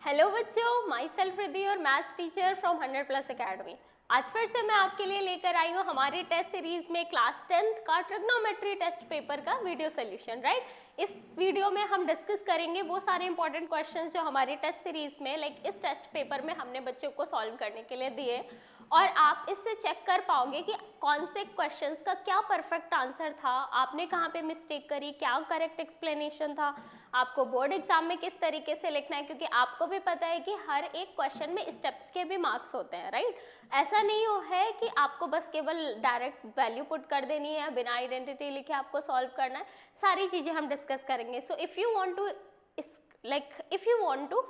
Hello बच्चों, my self Riddhi और maths teacher from 100+ academy. आज फिर से मैं आपके लिए लेकर आई हूँ हमारे टेस्ट सीरीज में क्लास 10th का ट्रिग्नोमेट्री टेस्ट पेपर का वीडियो सोल्यूशन। राइट, इस वीडियो में हम डिस्कस करेंगे वो सारे इंपॉर्टेंट क्वेश्चंस जो हमारी टेस्ट सीरीज में इस टेस्ट पेपर में हमने बच्चों को सॉल्व करने के लिए दिए, और आप इससे चेक कर पाओगे कि कौन से क्वेश्चंस का क्या परफेक्ट आंसर था, आपने कहाँ पे मिस्टेक करी, क्या करेक्ट एक्सप्लेनेशन था, आपको बोर्ड एग्जाम में किस तरीके से लिखना है, क्योंकि आपको भी पता है कि हर एक क्वेश्चन में स्टेप्स के भी मार्क्स होते हैं। राइट, ऐसा नहीं है कि आपको बस केवल डायरेक्ट वैल्यू पुट कर देनी है, बिना आइडेंटिटी लिखे आपको सॉल्व करना है, सारी चीज़ें हम डिस्कस करेंगे। So if you want to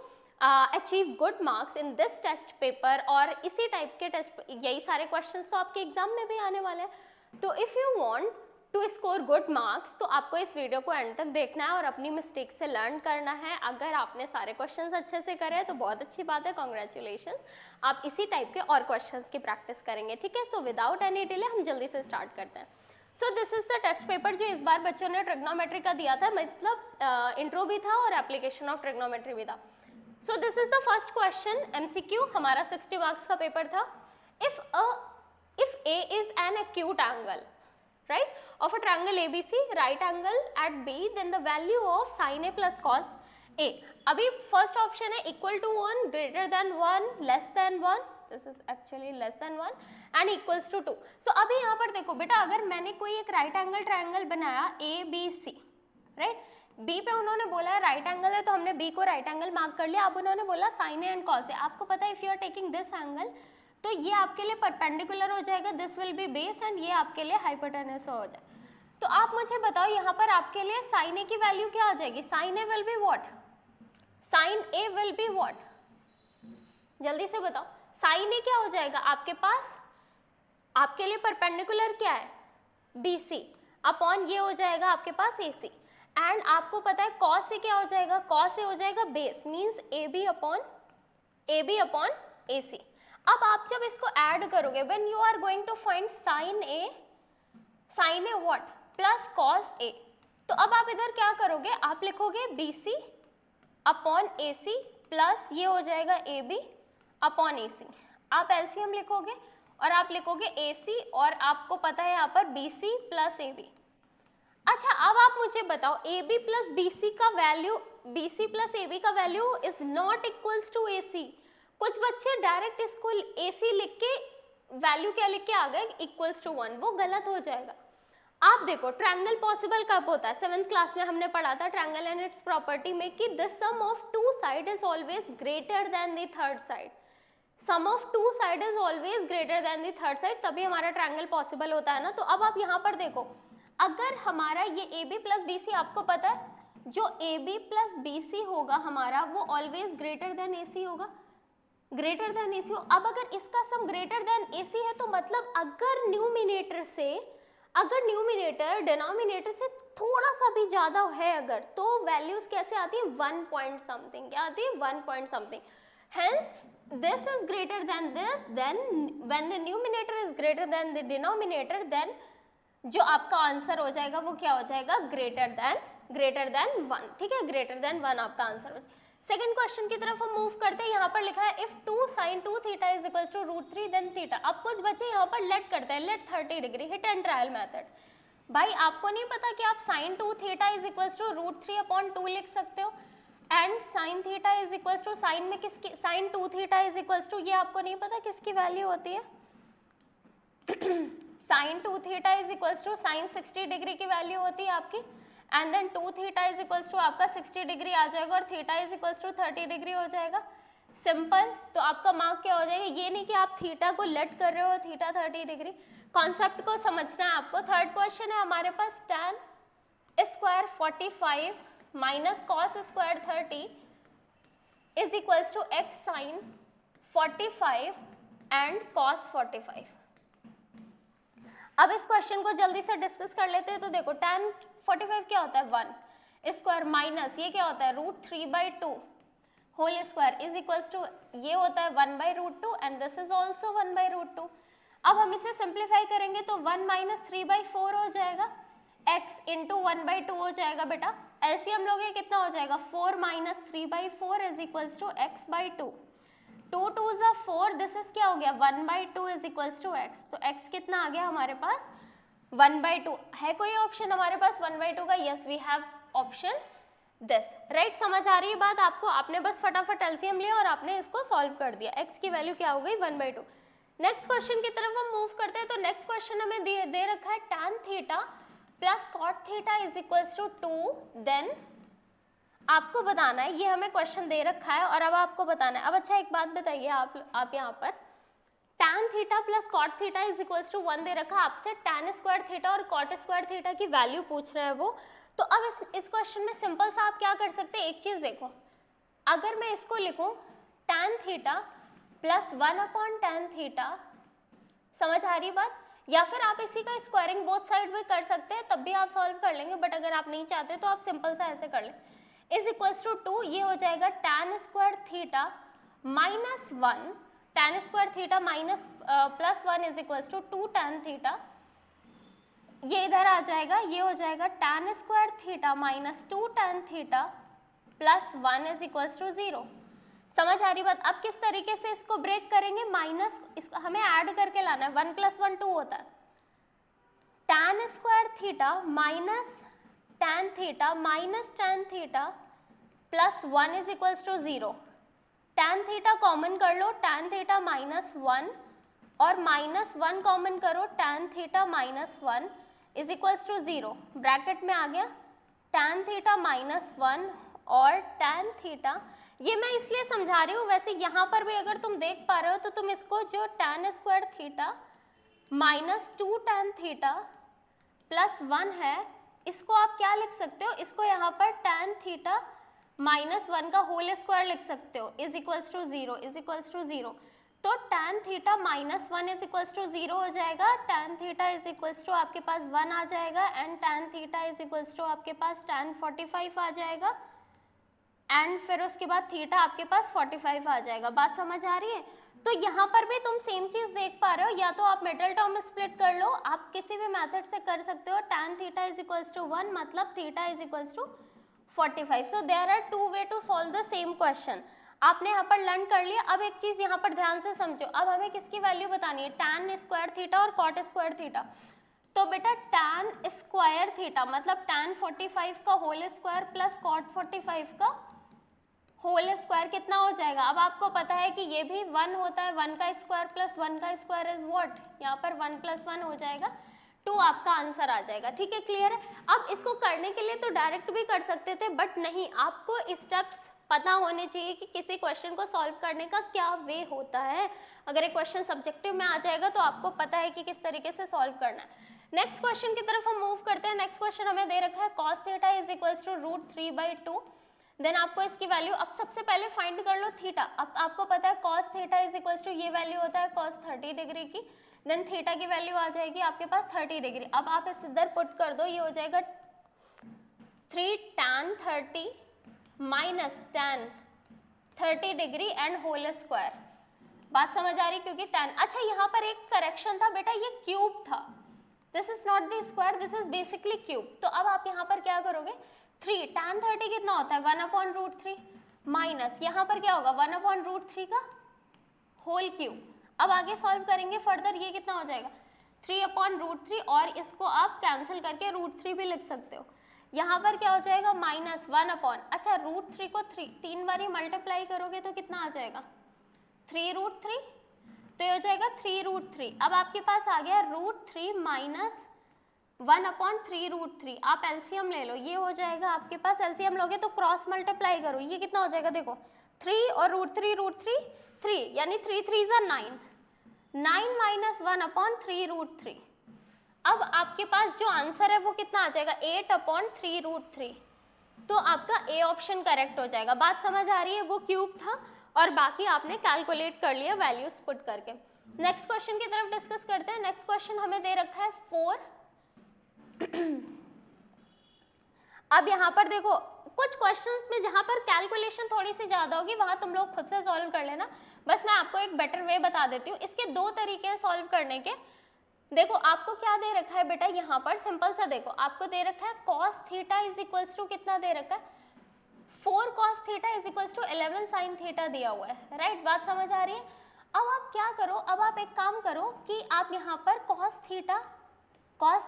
achieve good marks in this test paper, और इसी टाइप के टेस्ट, यही सारे क्वेश्चंस तो आपके एग्जाम में भी आने वाले हैं, तो if you want to score good marks तो आपको इस वीडियो को एंड तक देखना है और अपनी मिस्टेक से लर्न करना है। अगर आपने सारे क्वेश्चंस अच्छे से करे तो बहुत अच्छी बात है, कॉन्ग्रेचुलेशंस। आप इसी टाइप के और क्वेश्चंस की प्रैक्टिस करेंगे, ठीक है। सो विदाउट एनी डिले हम जल्दी से स्टार्ट करते हैं। So this is the test paper जो इस बार बच्चों ने ट्रिग्नोमेट्री का दिया था, मतलब इंट्रो भी था और एप्लीकेशन ऑफ ट्रिग्नोमेट्री भी था। सो this is the first question, MCQ, हमारा 60 मार्क्स का पेपर था। If A is an acute angle, right, of a triangle ABC, right angle at B, then the value of sin A plus cos A. अभी first option है equal to 1, greater than 1, less than 1, this is actually less than 1 and equals to 2। So अभी यहाँ पर देखो बेटा, अगर मैंने कोई एक राइट एंगल ट्रायंगल बनाया ABC, राइट, B पे उन्होंने बोला है राइट एंगल है तो हमने B को राइट एंगल मार्क कर लिया। अब उन्होंने बोला sine A and cos A. आपको पता है if you are taking this angle तो ये आपके लिए परपेंडिकुलर हो जाएगा, this will be base, and ये आपके लिए हाइपोटेनस हो जाए। तो आप मुझे बताओ यहाँ पर आपके लिए साइन ए की वैल्यू क्या आ जाएगी? Sine A will be what? Sine A will be what? जल्दी से बताओ, साइन ए क्या हो जाएगा आपके पास? आपके लिए परपेंडिकुलर क्या है? BC अपॉन ये हो जाएगा आपके पास AC, एंड आपको पता है कॉस ए क्या हो जाएगा? कॉस ए हो जाएगा base, means AB upon AC। अब आप जब इसको ऐड करोगे, when you are going to find sine a what plus cos a, तो अब आप इधर क्या करोगे? आप लिखोगे BC अपॉन AC प्लस ये हो जाएगा AB अपॉन AC। आप LCM लिखोगे और आप लिखोगे AC, और आपको पता है यहाँ पर BC प्लस AB। अच्छा, अब आप मुझे बताओ AB प्लस BC का वैल्यू, BC प्लस AB का value is not equals to AC। कुछ बच्चे डायरेक्ट इसको AC लिख के वैल्यू क्या लिख के आ गए? इक्वल्स टू 1, वो गलत हो जाएगा। आप देखो ट्रायंगल पॉसिबल कब होता है? 7th क्लास में हमने पढ़ा था ट्रायंगल एंड इट्स प्रॉपर्टी में कि the sum of two side is always greater than the third side. Sum of two side is always greater than the third side, तभी हमारा ट्रायंगल पॉसिबल होता है ना। तो अब आप यहाँ पर देखो, अगर हमारा ये AB प्लस BC, आपको पता है जो AB प्लस BC होगा हमारा वो ऑलवेज ग्रेटर देन AC होगा, ग्रेटर देन AC हो। अब अगर इसका सम ग्रेटर देन AC है तो मतलब अगर न्यूमिनेटर डिनोमिनेटर से थोड़ा सा भी ज्यादा है अगर, तो वैल्यूज कैसे आती है? 1 पॉइंट समथिंग, क्या आती है? 1 point something. Hence this is greater than this, then when the numerator is greater than the denominator, then जो आपका आंसर हो जाएगा वो क्या हो जाएगा? ग्रेटर देन 1, ठीक है, ग्रेटर देन 1 आपका आंसर हो। सेकंड क्वेश्चन की तरफ हम मूव करते हैं। यहाँ पर लिखा है if 2 sin 2 theta is equals to √3 then theta. अब कुछ बच्चे यहाँ पर लेट करते हैं, let 30 degree, hit and trial method. भाई आपको नहीं पता कि आप sin 2 theta is equals to √3 upon 2 लिख सकते हो, and sin theta is equals to sine में किसकी? sin 2 theta is equals to, ये आपको नहीं पता किसकी वैल्यू होती है? sin 2 theta is equals to sin 60 degree की वैल्यू होती है आपकी, and then 2 theta is equals to आपका 60 डिग्री आ जाएगा, और theta is equals to 30 degree हो जाएगा। सिंपल। तो आपका मार्क क्या हो जाएगा? ये नहीं कि आप थीटा को लेट कर रहे हो, थीटा 30 डिग्री, कॉन्सेप्ट को समझना है आपको। थर्ड क्वेश्चन है हमारे पास, tan square 45 minus cos square 30 is equals to x sine 45 and cos 45। अब इस क्वेश्चन को जल्दी से डिस्कस कर लेते हैं। तो देखो tan 45 क्या होता है? 1 स्क्वायर माइनस ये क्या होता है? √3/2 whole square is equals to ये होता है 1/√2, एंड दिस इज ऑल्सो 1/√2। अब हम इसे सिंप्लीफाई करेंगे तो 1 - 3/4 हो जाएगा, x इंटू 1/2 हो जाएगा बेटा, एलसीएम लोगे कितना हो जाएगा 4 minus 3/4 is equals to x by 2, 2 2 ज़ा 4, दिस इज क्या हो गया 1/2 इज इक्वल्स टू एक्स, तो एक्स कितना आ गया हमारे पास 1/2। है कोई ऑप्शन हमारे पास 1/2 का? Yes we have option this, right. समझ आ रही है बात आपको? आपने बस फटाफट एलसीएम लिया और आपने इसको सॉल्व कर दिया, एक्स की वैल्यू क्या हो गई 1/2। नेक्स्ट क्वेश्चन की तरफ हम मूव करते हैं। तो नेक्स्ट क्वेश्चन हमें दे रखा है tan theta plus cot theta is equals to 2, then आपको बताना है, ये हमें क्वेश्चन दे रखा है और अब आपको बताना है। अब अच्छा एक बात बताइए आप यहाँ पर tan theta plus cot theta is equals to 1 दे रखा, आपसे tan स्क्वायर थीटा और कॉट स्क्वायर थीटा की वैल्यू पूछ रहे हैं वो। तो अब इस क्वेश्चन में सिंपल सा आप क्या कर सकते हैं, एक चीज देखो, अगर मैं इसको लिखूं tan theta plus 1/tan theta, समझ आ रही बात? या फिर आप इसी का स्क्वायरिंग बोथ साइड भी कर सकते हैं, तब भी आप सॉल्व कर लेंगे, बट अगर आप नहीं चाहते तो आप सिंपल सा ऐसे कर लें, इज इक्वल्स टू 2, ये हो जाएगा tan square theta minus 1, tan square theta minus plus 1 is equals to 2 tan theta, ये इधर आ जाएगा, ये हो जाएगा tan square theta minus 2 tan theta plus 1 is equals to 0। समझ आ रही बात? अब किस तरीके से इसको ब्रेक करेंगे, माइनस इसको हमें ऐड करके लाना है, 1 + 1 2 होता है, tan square theta minus tan theta minus tan theta plus 1 is equals to 0। tan theta common कर लो, tan थीटा माइनस 1 और माइनस 1 कॉमन करो, tan theta minus 1 is equals to 0, bracket में आ गया tan थीटा माइनस 1 और tan theta, ये मैं इसलिए समझा रही हूँ, वैसे यहाँ पर भी अगर तुम देख पा रहे हो तो तुम इसको जो tan square theta minus 2 tan theta plus 1 है, इसको आप क्या लिख सकते हो, इसको यहाँ पर tan थीटा माइनस 1 का होल स्क्वायर लिख सकते हो, is equals to 0, is equals to 0। तो tan theta minus 1 is equals to 0 हो जाएगा, tan theta is equals to आपके पास 1 आ जाएगा, and tan theta is equals to आपके पास tan 45 आ जाएगा, एंड फिर उसके बाद थीटा आपके पास 45 आ जाएगा। बात समझ आ रही है? तो यहाँ पर भी तुम सेम चीज देख पा रहे हो, या तो आप मिडिल टर्म स्प्लिट कर लो, आप किसी भी मेथड से कर सकते हो, tan theta is equals to 1 मतलब theta is equals to 45। So there are 2 way to solve the same question. आपने यहाँ पर लर्न कर लिया। अब एक चीज यहाँ पर ध्यान से समझो, अब हमें किसकी वैल्यू बतानी है, tan स्क्वायर थीटा और कॉट स्क्वायर थीटा। तो बेटा tan स्क्वायर थीटा मतलब tan 45 का होल स्क्वायर प्लस कॉट 45 का होल स्क्वायर कितना हो जाएगा। अब आपको पता है कि ये भी 1 होता है, 1 का स्क्वायर प्लस 1 का स्क्वायर इज व्हाट, यहाँ पर 1 + 1 हो जाएगा, 2 आपका आंसर आ जाएगा। ठीक है, क्लियर है? अब इसको करने के लिए तो डायरेक्ट भी कर सकते थे, बट नहीं, आपको स्टेप्स पता होने चाहिए कि किसी क्वेश्चन को सॉल्व करने का क्या वे होता है। अगर एक क्वेश्चन सब्जेक्टिव में आ जाएगा तो आपको पता है कि किस तरीके से सॉल्व करना है। नेक्स्ट क्वेश्चन की तरफ हम मूव करते हैं। नेक्स्ट क्वेश्चन हमें दे रखा है cos theta is equals to √3/2। Then आपको इसकी वैल्यू, अब सबसे पहले फाइंड कर लो थीटा। अब आपको पता है cos theta is equals to, ये वैल्यू होता है cos 30 डिग्री की, देन थीटा की वैल्यू आ जाएगी आपके पास 30 डिग्री। अब आप इस इधर पुट कर दो, ये हो जाएगा 3 tan 30 minus tan 30 degree and whole square. बात समझ आ रही? क्योंकि tan, अच्छा यहाँ पर एक करेक्शन था बेटा, ये क्यूब था, this is not the square, this is basically cube. तो अब आप यहाँ पर क्या करोगे, 3 tan 30 कितना होता है 1/√3 माइनस यहाँ पर क्या होगा 1/√3 का होल क्यूब। अब आगे सॉल्व करेंगे फर्दर, ये कितना हो जाएगा 3/√3 और इसको आप कैंसिल करके √3 भी लिख सकते हो। यहाँ पर क्या हो जाएगा माइनस 1/, अच्छा √3 को 3 बार मल्टीप्लाई करोगे तो कितना आ जाएगा 3√3, तो ये हो जाएगा 3√3। अब आपके पास आ गया √3 माइनस 1/3√3। आप एलसीएम ले लो, ये हो जाएगा आपके पास, एलसीएम लोगे तो क्रॉस मल्टीप्लाई करो, ये कितना हो जाएगा देखो 3 और √3 3, यानी 3 3 = 9, 9 माइनस 1/3√3। अब आपके पास जो आंसर है वो कितना आ जाएगा 8/3√3। तो आपका ए ऑप्शन करेक्ट हो जाएगा। बात समझ आ रही है? वो क्यूब था और बाकी आपने कैलकुलेट कर लिया वैल्यूज पुट करके। नेक्स्ट क्वेश्चन की तरफ डिस्कस करते हैं। नेक्स्ट क्वेश्चन हमें दे रखा है 4। अब यहाँ पर देखो कुछ क्वेश्चंस में जहाँ पर कैलकुलेशन थोड़ी सी ज़्यादा होगी वहाँ तुम लोग खुद से सॉल्व कर लेना। बस मैं आपको एक बेटर वे बता देती हूँ। इसके 2 तरीके हैं सॉल्व करने के। देखो आपको क्या दे रखा है बेटा, यहाँ पर सिंपल सा देखो आपको दे रखा है cos theta is equals to कितना दे रखा है, 4 cos theta is equals to 11 sin theta दिया हुआ है, राइट। बात समझ आ रही है। अब आप क्या करो, अब आप एक काम करो कि आप यहाँ पर cos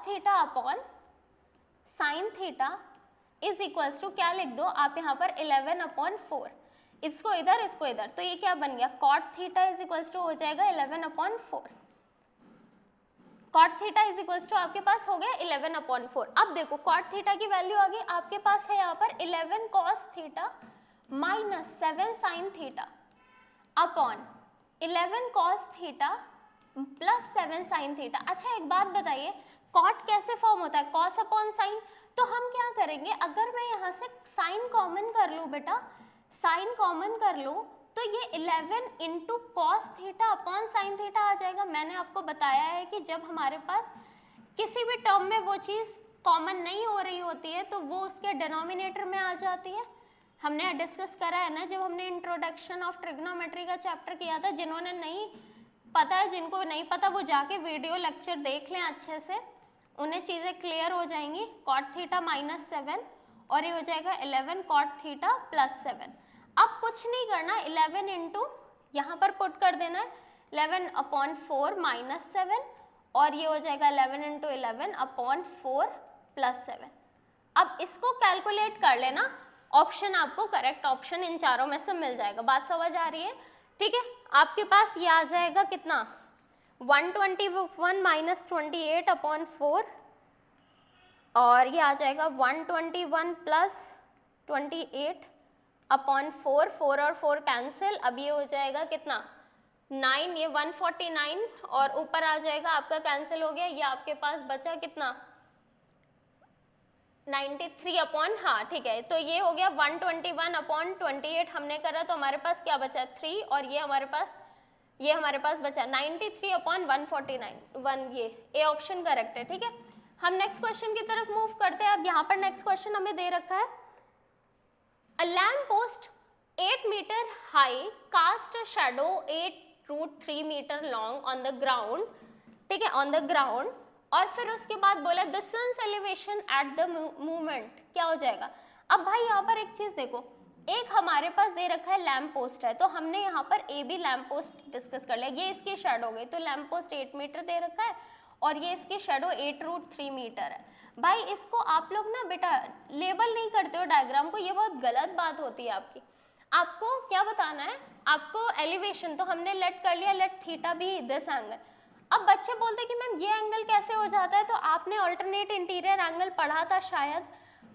theta upon sin theta is equals to क्या लिख दो आप यहाँ पर 11/4, इसको इधर इसको इधर, तो ये क्या बन गया cot theta is equals to हो जाएगा 11/4, cot theta is equals to आपके पास हो गया 11/4। अब देखो cot थीटा की वैल्यू आ गई आपके पास है यहाँ पर 11 cos theta minus 7 sin theta upon 11 cos theta plus 7 sin theta. अच्छा एक बात बताइए, cot कैसे फॉर्म होता है, cos अपॉन sin, तो हम क्या करेंगे, अगर मैं यहाँ से sin कॉमन कर लूँ बेटा, sin कॉमन कर लूँ तो ये 11 into cos theta upon sine theta आ जाएगा। मैंने आपको बताया है कि जब हमारे पास किसी भी टर्म में वो चीज़ कॉमन नहीं हो रही होती है तो वो उसके डिनोमिनेटर में आ जाती है। हमने डिस्कस करा है ना जब हमने इंट्रोडक्शन ऑफ ट्रिग्नोमेट्री का चैप्टर किया था। जिन्होंने नहीं पता है, जिनको नहीं पता वो जाके वीडियो लेक्चर देख लें अच्छे से, उन्हें चीज़ें क्लियर हो जाएंगी। कॉट थीटा माइनस 7 और ये हो जाएगा 11 कॉट थीटा प्लस 7। अब कुछ नहीं करना, 11 इंटू यहाँ पर पुट कर देना है 11/4 माइनस 7 और ये हो जाएगा 11 इंटू 11/4 प्लस 7। अब इसको कैलकुलेट कर लेना, ऑप्शन आपको करेक्ट ऑप्शन इन चारों में से मिल जाएगा। बात समझ आ रही है? ठीक है, आपके पास ये आ जाएगा कितना 121 माइनस 28/4 और ये आ जाएगा 121 प्लस 28/4, 4 और 4 कैंसिल। अब ये हो जाएगा कितना 9, ये 149 और ऊपर आ जाएगा आपका कैंसिल हो गया, ये आपके पास बचा कितना 93 हाँ ठीक है, तो ये हो गया 121/28 हमने करा तो हमारे पास क्या बचा 3 और ये हमारे पास बचा 93/149 ये ए ऑप्शन करेक्ट है। ठीक है, हम नेक्स्ट क्वेश्चन की तरफ मूव करते हैं। अब यहाँ पर नेक्स्ट क्वेश्चन हमें दे रखा है A lamp post 8 meter high cast a shadow 8√3 meter long on the ground, ठीक है, on the ground, और फिर उसके बाद बोला the sun's elevation at the moment क्या हो जाएगा। अब भाई यहाँ पर एक चीज देखो, एक हमारे पास दे रखा है लैम्प पोस्ट है तो हमने यहाँ पर A B lamp post discuss कर लिया, ये इसकी शेडो हो गई तो लैम्प पोस्ट 8 मीटर दे रखा है और ये इसकी शेडो 8√3 मीटर है। भाई इसको आप लोग ना बेटा लेबल नहीं करते हो डायग्राम को, ये बहुत गलत बात होती है आपकी। आपको क्या बताना है, आपको एलिवेशन तो हमने लेट कर लिया, let theta be this angle. अब बच्चे बोलते कि मैम ये एंगल कैसे हो जाता है, तो आपने अल्टरनेट इंटीरियर एंगल पढ़ा था शायद,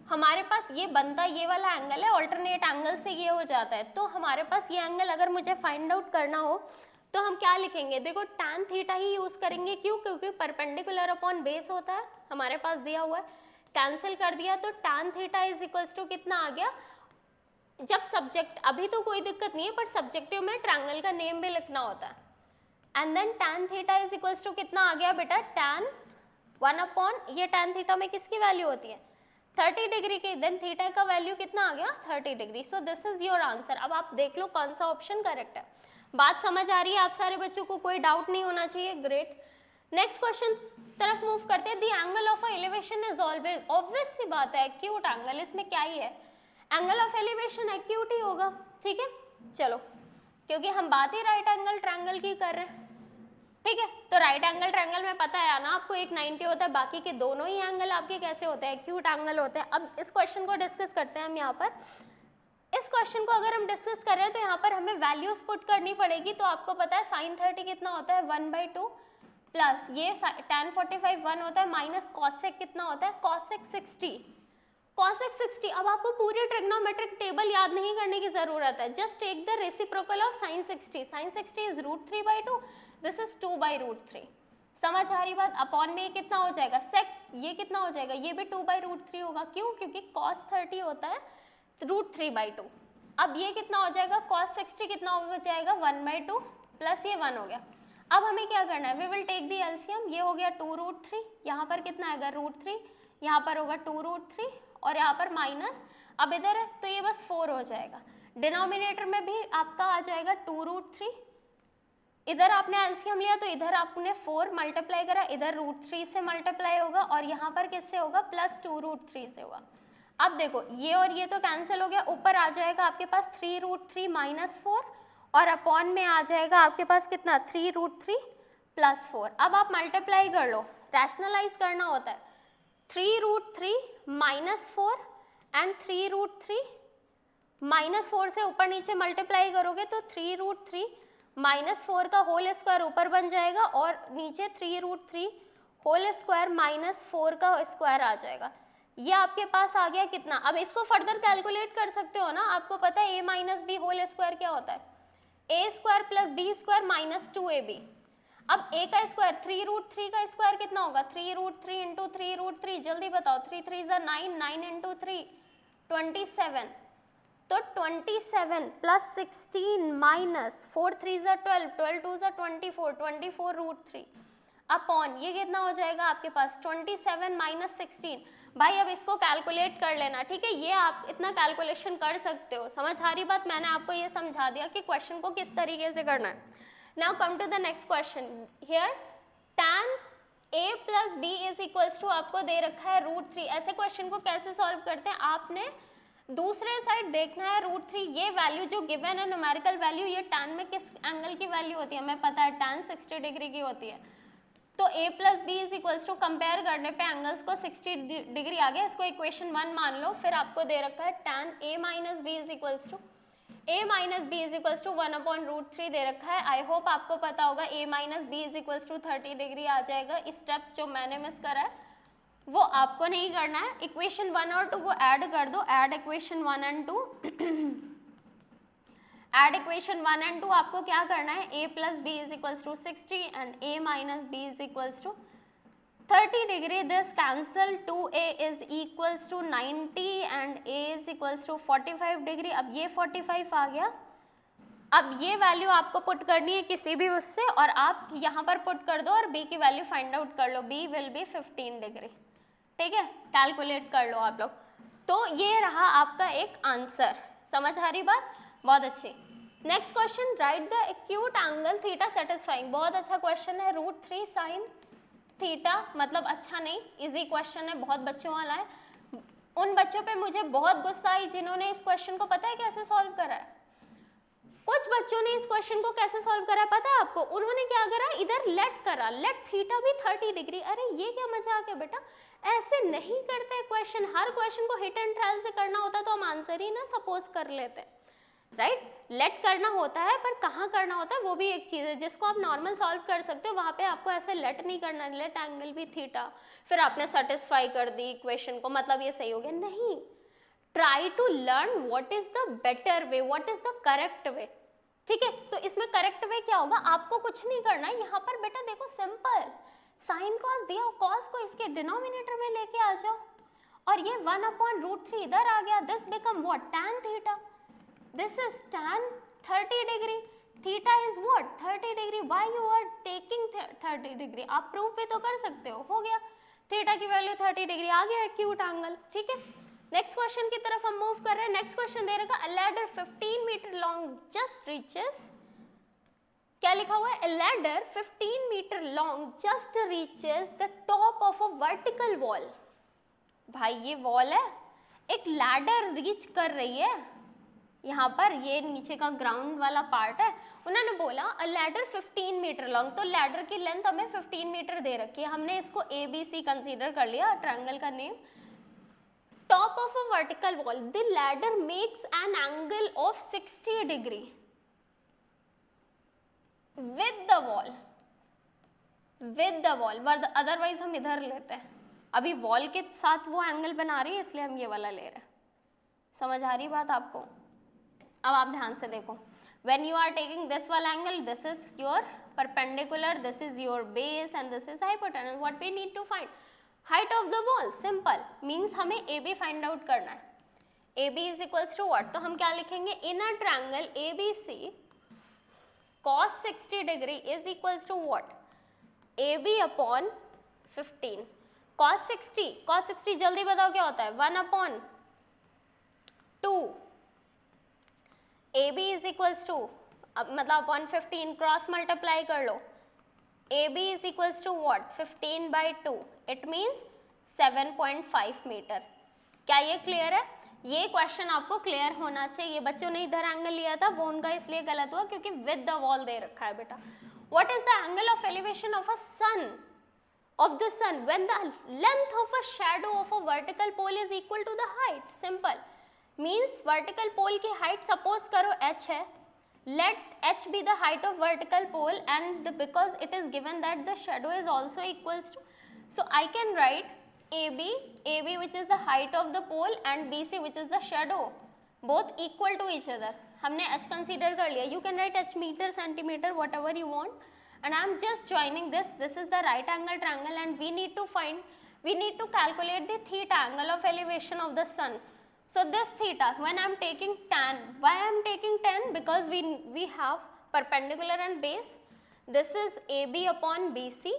हमारे पास ये बनता ये वाला एंगल है, अल्टरनेट एंगल से ये हो जाता है। तो हमारे पास ये एंगल अगर मुझे फाइंड आउट करना हो तो हम क्या लिखेंगे, देखो tan थीटा ही यूज करेंगे, क्यों, क्योंकि परपेंडिकुलर अपॉन बेस होता है हमारे पास दिया हुआ है, कैंसिल कर दिया तो tan theta is equals to कितना आ गया। जब सब्जेक्ट, अभी तो कोई दिक्कत नहीं है बट सब्जेक्टिव में ट्रायंगल का नेम भी लिखना होता है, and then tan theta is equals to कितना आ गया बेटा tan 1 ये tan थीटा में किसकी वैल्यू होती है 30 डिग्री की, देन थीटा का वैल्यू कितना आ गया 30 degree. So this is your answer. अब आप देख लो कौन सा ऑप्शन करेक्ट है। बात समझ आ रही है आप सारे बच्चों को, कोई डाउट नहीं होना चाहिए, ग्रेट। नेक्स्ट क्वेश्चन तरफ मूव करते हैं। The angle of elevation is always, obvious सी बात है एक्यूट एंगल, इसमें क्या ही है, एंगल ऑफ एलिवेशन एक्यूट ही होगा। ठीक है, चलो क्योंकि हम बात ही राइट एंगल ट्रायंगल की कर रहे हैं। ठीक है, तो राइट एंगल ट्रायंगल में पता है ना आपको एक 90 होता है, बाकी के दोनों ही एंगल आपके कैसे होते हैं, एक्यूट एंगल होते हैं। अब इस क्वेश्चन को डिस्कस करते हैं हम यहाँ पर। इस क्वेश्चन को अगर हम डिस्कस कर रहे हैं तो यहाँ पर हमें वैल्यूज पुट करनी पड़ेगी। तो आपको पता है sin 30 कितना होता है 1/2 प्लस ये tan 45 1 होता है माइनस cosec कितना होता है cosec 60। अब आपको पूरी ट्रिग्नोमेट्रिक टेबल याद नहीं करने की जरूरत है, just take the reciprocal of sin 60। sin 60 is √3/2, this is 2/√3। समझ आ रही बात। अपॉन में ये कितना हो जाएगा sec, ये कितना हो जाएगा, ये भी 2/√3 होगा, क्यों, क्योंकि cos 30 होता है √3/2। अब ये कितना हो जाएगा cos 60 कितना हो जाएगा 1/2 प्लस ये 1 हो गया। अब हमें क्या करना है, we will take the LCM, ये हो गया 2√3, यहाँ पर कितना आएगा √3, यहाँ पर होगा 2√3 और यहाँ पर माइनस, अब इधर है तो ये बस 4 हो जाएगा। डिनोमिनेटर में भी आपका आ जाएगा 2√3 इधर आपने एलसीएम लिया तो इधर आपने 4 मल्टीप्लाई करा, इधर √3 से मल्टीप्लाई होगा और यहाँ पर किससे होगा, +2√3 से होगा। अब देखो ये और ये तो कैंसिल हो गया, ऊपर आ जाएगा आपके पास 3√3 -4 और अपॉन में आ जाएगा आपके पास कितना 3√3 +4। अब आप मल्टीप्लाई कर लो, रैशनलाइज करना होता है। 3√3 -4 एंड 3√3 -4 से ऊपर नीचे मल्टीप्लाई करोगे तो 3√3 -4 का होल स्क्वायर ऊपर बन जाएगा और नीचे 3√3 होल स्क्वायर -4 का स्क्वायर आ जाएगा। ये आपके पास आ गया कितना। अब इसको फर्दर कैलकुलेट कर सकते हो ना, आपको पता है a - b होल स्क्वायर क्या होता है, a² + b² - 2ab। अब a का स्क्वायर 3√3 का स्क्वायर कितना होगा, 3√3 × 3√3, जल्दी बताओ, 3 3 = 9, 9 × 3 27, तो 27 + 16 - 4 3 = 12, 12 2 = 24, 24√3 अपॉन ये कितना हो जाएगा आपके पास 27 - 16। भाई अब इसको कैलकुलेट कर लेना, ठीक है, ये आप इतना कैलकुलेशन कर सकते हो। समझ आ रही बात, मैंने आपको ये समझा दिया कि क्वेश्चन को किस तरीके से करना है। Now come to the next question. Here tan a + b = आपको दे रखा है √3। ऐसे क्वेश्चन को कैसे सॉल्व करते हैं, आपने दूसरे साइड देखना है √3, ये वैल्यू जो गिवन है न्यूमेरिकल वैल्यू, ये tan में किस एंगल की वैल्यू होती है, हमें पता है tan 60 डिग्री की होती है। तो a + b = कंपेयर करने पे एंगल्स को 60 डिग्री आ गया, इसको इक्वेशन 1 मान लो। फिर आपको दे रखा है tan a - b = 1/√3 दे रखा है। आई होप आपको पता होगा a - b = 30 डिग्री आ जाएगा। इस स्टेप जो मैंने मिस करा है वो आपको नहीं करना है। इक्वेशन 1 और 2 को ऐड कर दो, add equation 1 and 2। Add equation 1 and 2 आपको क्या करना है, a + b = 60 and a - b = 30 degree. This cancel, 2a = 90 and a = 45 degree. अब ये 45 आ गया। अब ये वैल्यू आपको पुट करनी है किसी भी उससे और आप यहाँ पर पुट कर दो और b की वैल्यू फाइंड आउट कर लो, b विल बी 15 डिग्री। ठीक है, कैलकुलेट कर लो आप लोग। तो ये रहा आपका एक आंसर। समझ आ रही बात, बहुत अच्छी। Next question, right the acute angle theta satisfying. बहुत अच्छा क्वेश्चन है, √3 sin थीटा, मतलब अच्छा नहीं, इजी क्वेश्चन है, बहुत बच्चों वाला है। उन बच्चों पे मुझे बहुत गुस्सा आई जिन्होंने इस क्वेश्चन को पता है कैसे सॉल्व करा है। कुछ बच्चों ने इस क्वेश्चन को कैसे सॉल्व करा पता है आपको, उन्होंने क्या करा, इधर लेट करा, लेट थीटा भी 30 डिग्री। अरे ये क्या मजा आ गया बेटा, ऐसे नहीं करते क्वेश्चन। हर क्वेश्चन को हिट एंड ट्रायल से करना होता तो हम आंसर ही ना सपोज कर लेते, राइट। लेट करना होता है पर कहाँ करना होता है वो भी एक चीज़ है। जिसको आप नॉर्मल सॉल्व कर सकते हो वहाँ पे आपको ऐसे लेट नहीं करना, लेट एंगल भी थीटा, फिर आपने सेटिस्फाई कर दी इक्वेशन को, मतलब ये सही हो गया, नहीं। Try to learn what is the better way, what is the correct way. ठीक है, तो इसमें करेक्ट वे क्या होगा, आपको कुछ नहीं करना है। यहाँ पर बेटा देखो सिंपल, साइन कॉस दिया, कॉस को इसके डिनोमिनेटर में लेके आ जाओ और ये 1/√3 इधर आ गया। This become what, tan theta. This is tan 30 degree. Theta is what, 30 degree. Why you are taking 30 degree, आप प्रूव भी तो कर सकते हो गया। थीटा की वैल्यू 30 डिग्री आ गया एक्यूट एंगल। ठीक है, नेक्स्ट क्वेश्चन की तरफ हम मूव कर रहे हैं। नेक्स्ट क्वेश्चन दे रखा, a ladder 15 metre long just reaches, क्या लिखा हुआ है, a ladder 15 metre long just reaches the top of a vertical wall. भाई ये वॉल है, एक लैडर रीच कर रही है, यहाँ पर ये नीचे का ग्राउंड वाला पार्ट है। उन्होंने बोला अ लैडर 15 मीटर लॉन्ग, तो लैडर की लेंथ हमें 15 मीटर दे रखी है। हमने इसको ABC कंसीडर कर लिया, ट्रायंगल का name. Top of a vertical wall, the ladder makes an angle of 60 degree with the wall, with the wall, otherwise हम इधर लेते हैं। अभी वॉल के साथ वो एंगल बना रही है इसलिए हम ये वाला ले रहे हैं। समझ आ रही बात आपको? अब आप ध्यान से देखो, when you are taking this wall angle, this is your perpendicular, this is your base and this is hypotenuse. What we need to find? Height of the wall. Simple, means हमें AB find out करना है। AB is equals to what? तो हम क्या लिखेंगे, in a triangle ABC cos 60 degree is equals to what? AB upon 15. cos 60 जल्दी बताओ क्या होता है, 1/2। AB is equals to अब मतलब अपॉन 15 क्रॉस मल्टीप्लाई कर लो, a b is equals to what 15/2, it means 7.5 metre. क्या ये क्लियर है? ये क्वेश्चन आपको क्लियर होना चाहिए। बच्चों ने इधर एंगल लिया था, वो उनका इसलिए गलत हुआ क्योंकि विद द वॉल दे रखा है बेटा। What is the angle of elevation of a sun, of the sun when the length of a shadow of a vertical pole is equal to the height? Simple, means vertical pole की height suppose करो h है, let h be the height of vertical pole and because it is given that the shadow is also equals to, so I can write AB which is the height of the pole and BC which is the shadow, both equal to each other. हमने h consider कर लिया, you can write h meter, centimeter, whatever you want. And I am just joining this. This is the right angle triangle and we need to calculate the theta, angle of elevation of the sun. So this theta, when I am taking tan, why I am taking tan? Because we have perpendicular and base. This is AB upon BC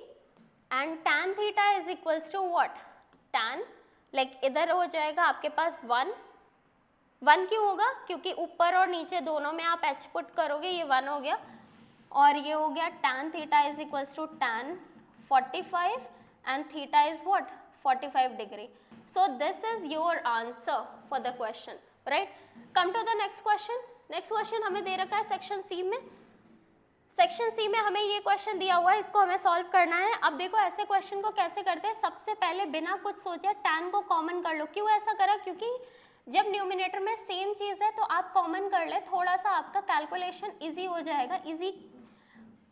and tan theta is equals to what? Tan, like इधर हो जाएगा आपके पास 1 क्यों होगा? क्योंकि ऊपर और नीचे दोनों में आप h पुट करोगे, ये 1 हो गया और ये हो गया tan theta is equals to tan 45 and theta is what 45 degree. So this is your answer for the question, right? Come to the next question. Next question हमें दे रखा है सेक्शन सी में। सेक्शन सी में हमें ये question दिया हुआ है, इसको हमें सॉल्व करना है। अब देखो ऐसे क्वेश्चन को कैसे करते हैं, सबसे पहले बिना कुछ सोचे tan को कॉमन कर लो। क्यों ऐसा करा? क्योंकि जब न्यूमिनेटर में सेम चीज़ है तो आप कॉमन कर ले, थोड़ा सा आपका कैलकुलेशन इजी हो जाएगा, इजी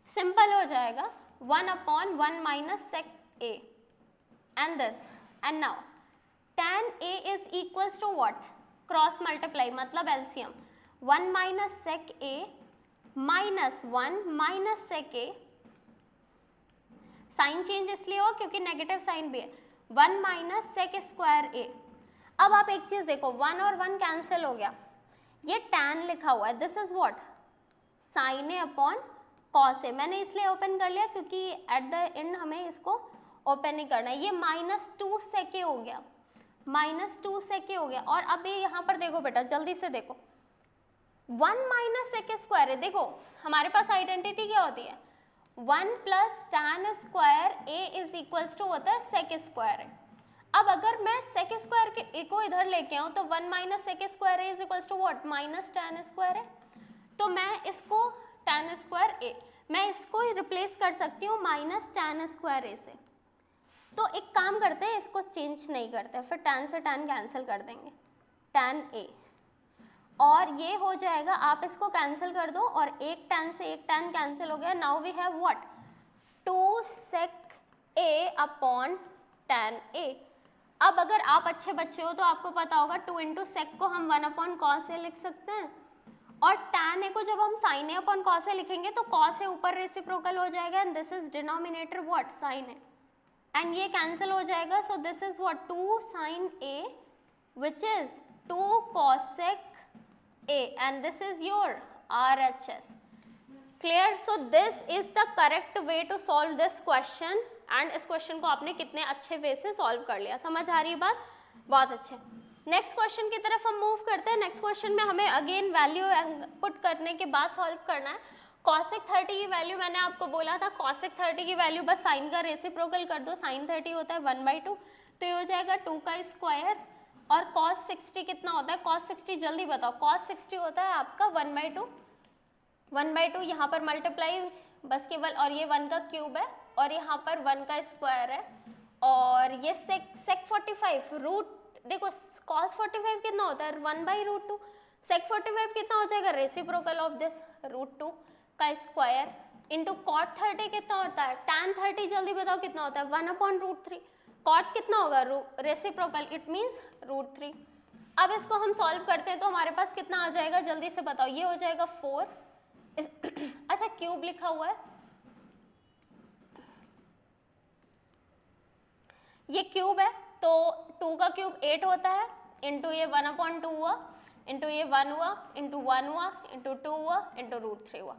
सिंपल हो जाएगा। 1/1 minus sec a and this and now tan a is equals to what? Cross multiply मतलब LCM 1 minus sec a minus 1 minus sec a, sign change इसलिए हो क्योंकि नेगेटिव साइन भी है, 1 minus sec स्क्वायर a। अब आप एक चीज देखो, 1 और 1 कैंसिल हो गया, ये tan लिखा हुआ है, this is what sine a upon cos a. मैंने इसलिए ओपन कर लिया क्योंकि एट द एंड हमें इसको ओपन नहीं करना है। ये -2 sec a हो गया, -2 sec a हो गया। और अभी यहाँ पर देखो बेटा, जल्दी से देखो, 1 minus sec स्क्वायर है। देखो हमारे पास आइडेंटिटी क्या होती है, 1 plus tan square a is equals to होता है sec स्क्वायर है। अब अगर मैं sec स्क्वायर के a को इधर लेके आऊँ तो 1 minus sec square a is equals to what minus tan square है। तो मैं इसको tan स्क्वायर a, मैं इसको रिप्लेस कर सकती हूँ माइनस tan स्क्वायर a से। तो एक काम करते हैं, इसको चेंज नहीं करते, फिर tan से tan कैंसिल कर देंगे, tan a और ये हो जाएगा, आप इसको कैंसिल कर दो और एक tan से एक tan कैंसिल हो गया। Now we have what 2 sec a upon tan a। अब अगर आप अच्छे बच्चे हो तो आपको पता होगा 2 इंटू सेक को हम 1 अपॉन कॉस ए लिख सकते हैं और tan a को जब हम sin a upon cos a लिखेंगे तो cos a ऊपर रेसिप्रोकल हो जाएगा and this is denominator what sin a and ये कैंसिल हो जाएगा। सो this is what 2 sin a which is 2 cosec a and this is your RHS. Clear? So this is the correct way to solve this question and इस question को आपने कितने अच्छे वे से solve कर लिया। समझ आ रही है बात? बहुत अच्छे। नेक्स्ट क्वेश्चन की तरफ हम मूव करते हैं। नेक्स्ट क्वेश्चन में हमें अगेन वैल्यू पुट करने के बाद सॉल्व करना है। cosec 30 की वैल्यू मैंने आपको बोला था, cosec 30 की वैल्यू बस साइन का रेसिप्रोकल कर दो, sin 30 होता है 1/2, तो ये हो जाएगा 2 का स्क्वायर और cos 60 कितना होता है, cos 60 जल्दी बताओ, cos 60 होता है आपका 1/2 यहाँ पर मल्टीप्लाई बस केवल, और ये 1 का क्यूब है और यहाँ पर 1 का स्क्वायर है और ये sec 45 रूट, देखो cos 45 कितना होता है 1/√2, sec 45 कितना हो जाएगा रेसिप्रोकल ऑफ दिस √2 का स्क्वायर इंटू cot 30 कितना होता है, tan 30 जल्दी बताओ कितना होता है 1/√3, cot कितना होगा रेसिप्रोकल, इट मीन्स √3। अब इसको हम सॉल्व करते हैं तो हमारे पास कितना आ जाएगा जल्दी से बताओ, ये हो जाएगा 4 अच्छा क्यूब लिखा हुआ है, ये क्यूब है तो 2 का क्यूब 8 होता है इंटू ये 1/2 हुआ इंटू ये 1 हुआ इंटू 1 हुआ इंटू 2 हुआ इंटू √3 हुआ।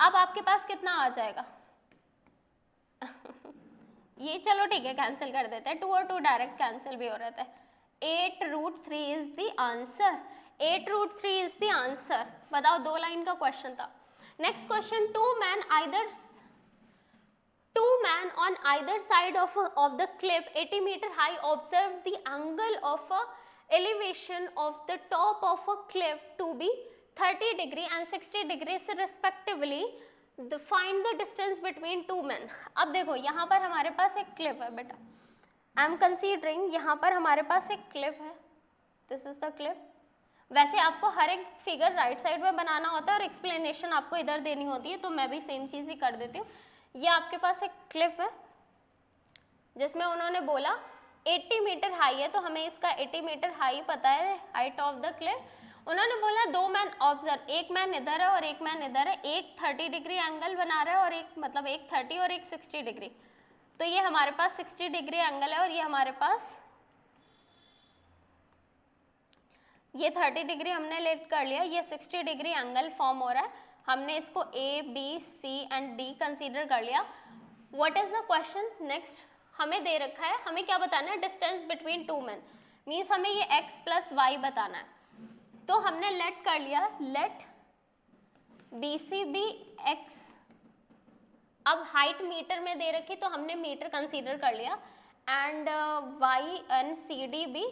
अब आपके पास कितना आ जाएगा ये चलो ठीक है कैंसिल कर देते हैं, 2 और 2 डायरेक्ट कैंसिल भी हो रहता है। 8√3 is the answer, 8√3 is the answer. बताओ 2 लाइन का क्वेश्चन था। Next question, two men on either side of the cliff 80 meter high observed the angle of elevation of the top of a cliff to be 30 degree and 60 degrees respectively. Find the distance between two men. अब देखो यहाँ पर हमारे पास एक Cliff है बेटा, I am considering यहाँ पर हमारे पास एक क्लिफ है, दिस इज द क्लिफ. वैसे आपको हर एक फिगर राइट साइड में बनाना होता है और एक्सप्लेनेशन आपको इधर देनी होती है, तो मैं भी सेम चीज़ ही कर देती हूँ. ये आपके पास एक क्लिफ है जिसमें उन्होंने बोला 80 मीटर हाई है, तो हमें इसका 80 मीटर हाई पता है, हाइट ऑफ द क्लिफ. उन्होंने बोला दो मैन ऑब्जर्व, एक मैन इधर है और एक मैन इधर है, एक 30 डिग्री एंगल बना रहा है और एक मतलब एक 30 और एक 60 डिग्री. तो ये हमारे पास 60 डिग्री एंगल है और ये हमारे पास ये 30 डिग्री हमने लेट कर लिया, ये 60 डिग्री एंगल फॉर्म हो रहा है. हमने इसको A, B, C and D consider कर लिया. What is the question next? हमें दे रखा है, हमें क्या बताना है, distance between two man, means हमें ये x प्लस वाई बताना है. तो हमने लेट कर लिया, लेट BC भी x. अब हाइट मीटर में दे रखी तो हमने मीटर कंसीडर कर लिया, and y and CD be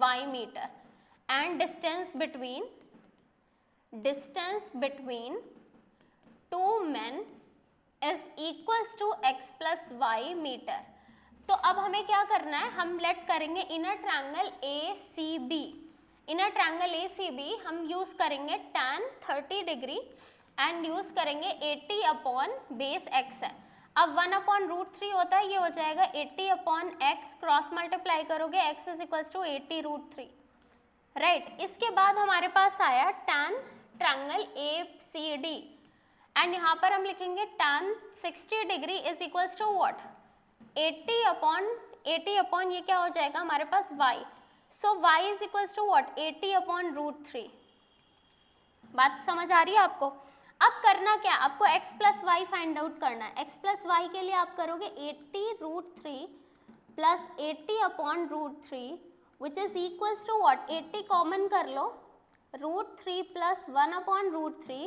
y metre, and distance between two men is equals to x plus y metre. तो अब हमें क्या करना है, हम लेट करेंगे inner triangle ACB. Inner triangle ACB हम यूज करेंगे tan 30 डिग्री एंड यूज करेंगे 80 अपॉन बेस x है. अब 1 अपॉन रूट 3 होता है, ये हो जाएगा 80 अपॉन x, क्रॉस मल्टीप्लाई करोगे x is equals to 80 root 3. Right. इसके बाद हमारे पास आया tan ट्रायंगल ACD एंड यहाँ पर हम लिखेंगे tan 60 degree is equals to what, 80 upon ये क्या हो जाएगा हमारे पास y. So y is equals to what, 80 upon root 3. बात समझ आ रही है आपको? अब करना क्या, आपको x plus y find out करना है. x प्लस वाई के लिए आप करोगे 80 root 3 plus 80 upon root 3 which is equals to what, 80 common कर लो, root 3 plus 1 upon root 3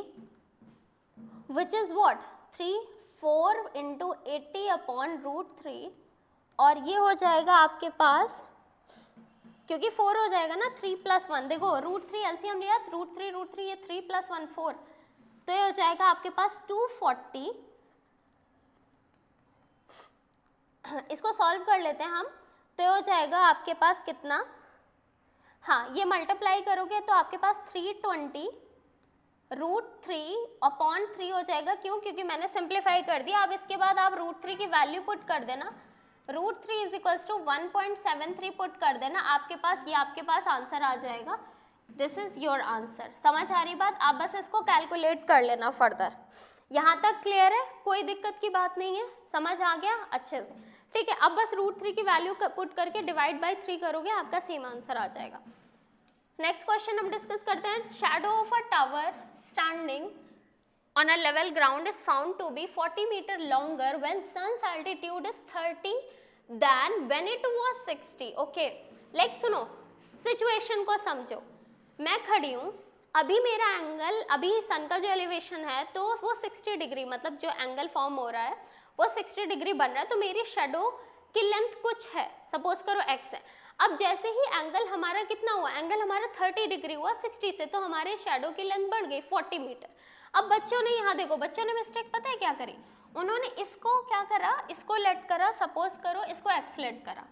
which is what, 4 into 80 upon root 3. और ये हो जाएगा आपके पास, क्योंकि 4 हो जाएगा ना, 3 प्लस 1, देखो रूट 3 एलसीएम लिया, रूट 3 ये 3 प्लस 1 4, तो ये हो जाएगा आपके पास 240. इसको सॉल्व कर लेते हैं हम, तो हो जाएगा आपके पास कितना, हाँ ये मल्टीप्लाई करोगे तो आपके पास 320 रूट 3 अपॉन 3 हो जाएगा. क्यों? क्योंकि मैंने सिंप्लीफाई कर दिया. अब इसके बाद आप रूट 3 की वैल्यू पुट कर देना, root 3 is equals to 1.73 put कर देना, आपके पास ये आपके पास आंसर आ जाएगा. This is your answer. समझ आ रही बात? आप बस इसको कैलकुलेट कर लेना फर्दर. यहाँ तक क्लियर है? कोई दिक्कत की बात नहीं है? समझ आ गया अच्छे से? ठीक है. अब बस रूट 3 की वैल्यू पुट करके डिवाइड बाय 3 करोगे, आपका सेम आंसर आ जाएगा. नेक्स्ट क्वेश्चन हम डिस्कस करते हैं. Shadow of a tower standing on a level ground is found to be 40 metre longer when sun's altitude is 30 then when it was 60. Okay, like सुनो, situation को समझो. मैं खड़ी हूँ, अभी मेरा एंगल, अभी सन का जो एलिवेशन है तो वो 60 डिग्री, मतलब जो एंगल फॉर्म हो रहा है वो 60 डिग्री बन रहा है, तो मेरी शेडो की लेंथ कुछ है, सपोज करो x है. अब जैसे ही एंगल हमारा कितना हुआ, एंगल हमारा 30 डिग्री हुआ 60 से, तो हमारे शेडो की लेंथ बढ़ गई 40 मीटर. अब बच्चों ने यहाँ देखो, बच्चों ने मिस्टेक पता है क्या करी, उन्होंने इसको क्या करा, इसको लेट करा, सपोज करो इसको x लेट करा.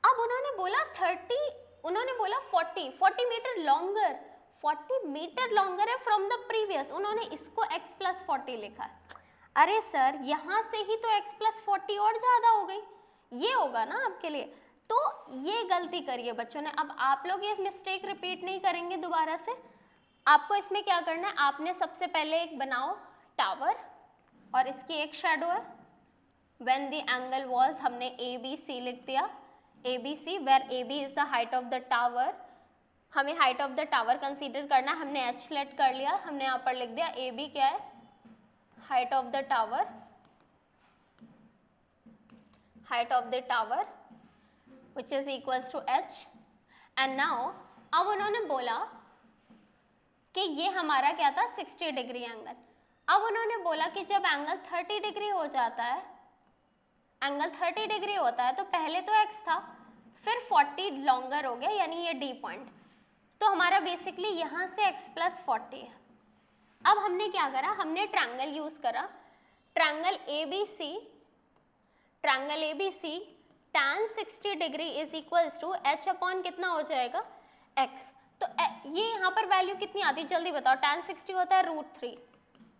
अब उन्होंने बोला 30, उन्होंने बोला 40 मीटर लॉन्गर, 40 मीटर लॉन्गर है फ्रॉम द प्रीवियस, उन्होंने इसको x प्लस 40 लिखा. अरे सर यहाँ से ही तो x प्लस 40 और ज़्यादा हो गई, ये होगा ना आपके लिए. तो ये गलती करिए बच्चों ने. अब आप लोग ये मिस्टेक रिपीट नहीं करेंगे दोबारा से. आपको इसमें क्या करना है, आपने सबसे पहले एक बनाओ टावर और इसकी एक शेडो है. व्हेन द एंगल वाज, हमने ABC लिख दिया, ABC where AB is the height of the tower. हमें height of the tower consider करना है, हमने h लेट कर लिया, हमने यहाँ पर लिख दिया AB क्या है, height of the tower which is equals to h. and now अब उन्होंने बोला कि ये हमारा क्या था 60 डिग्री एंगल. अब उन्होंने बोला कि जब एंगल 30 डिग्री हो जाता है, एंगल 30 डिग्री होता है, तो पहले तो x था, फिर 40 लॉन्गर हो गया, यानी ये D पॉइंट, तो हमारा बेसिकली यहाँ से x प्लस 40 है। अब हमने क्या करा, हमने ट्रायंगल यूज करा, triangle ABC tan 60 degree is equals to h upon कितना हो जाएगा, x। तो ये यहाँ पर वैल्यू कितनी आती है जल्दी बताओ, tan 60 होता है √3,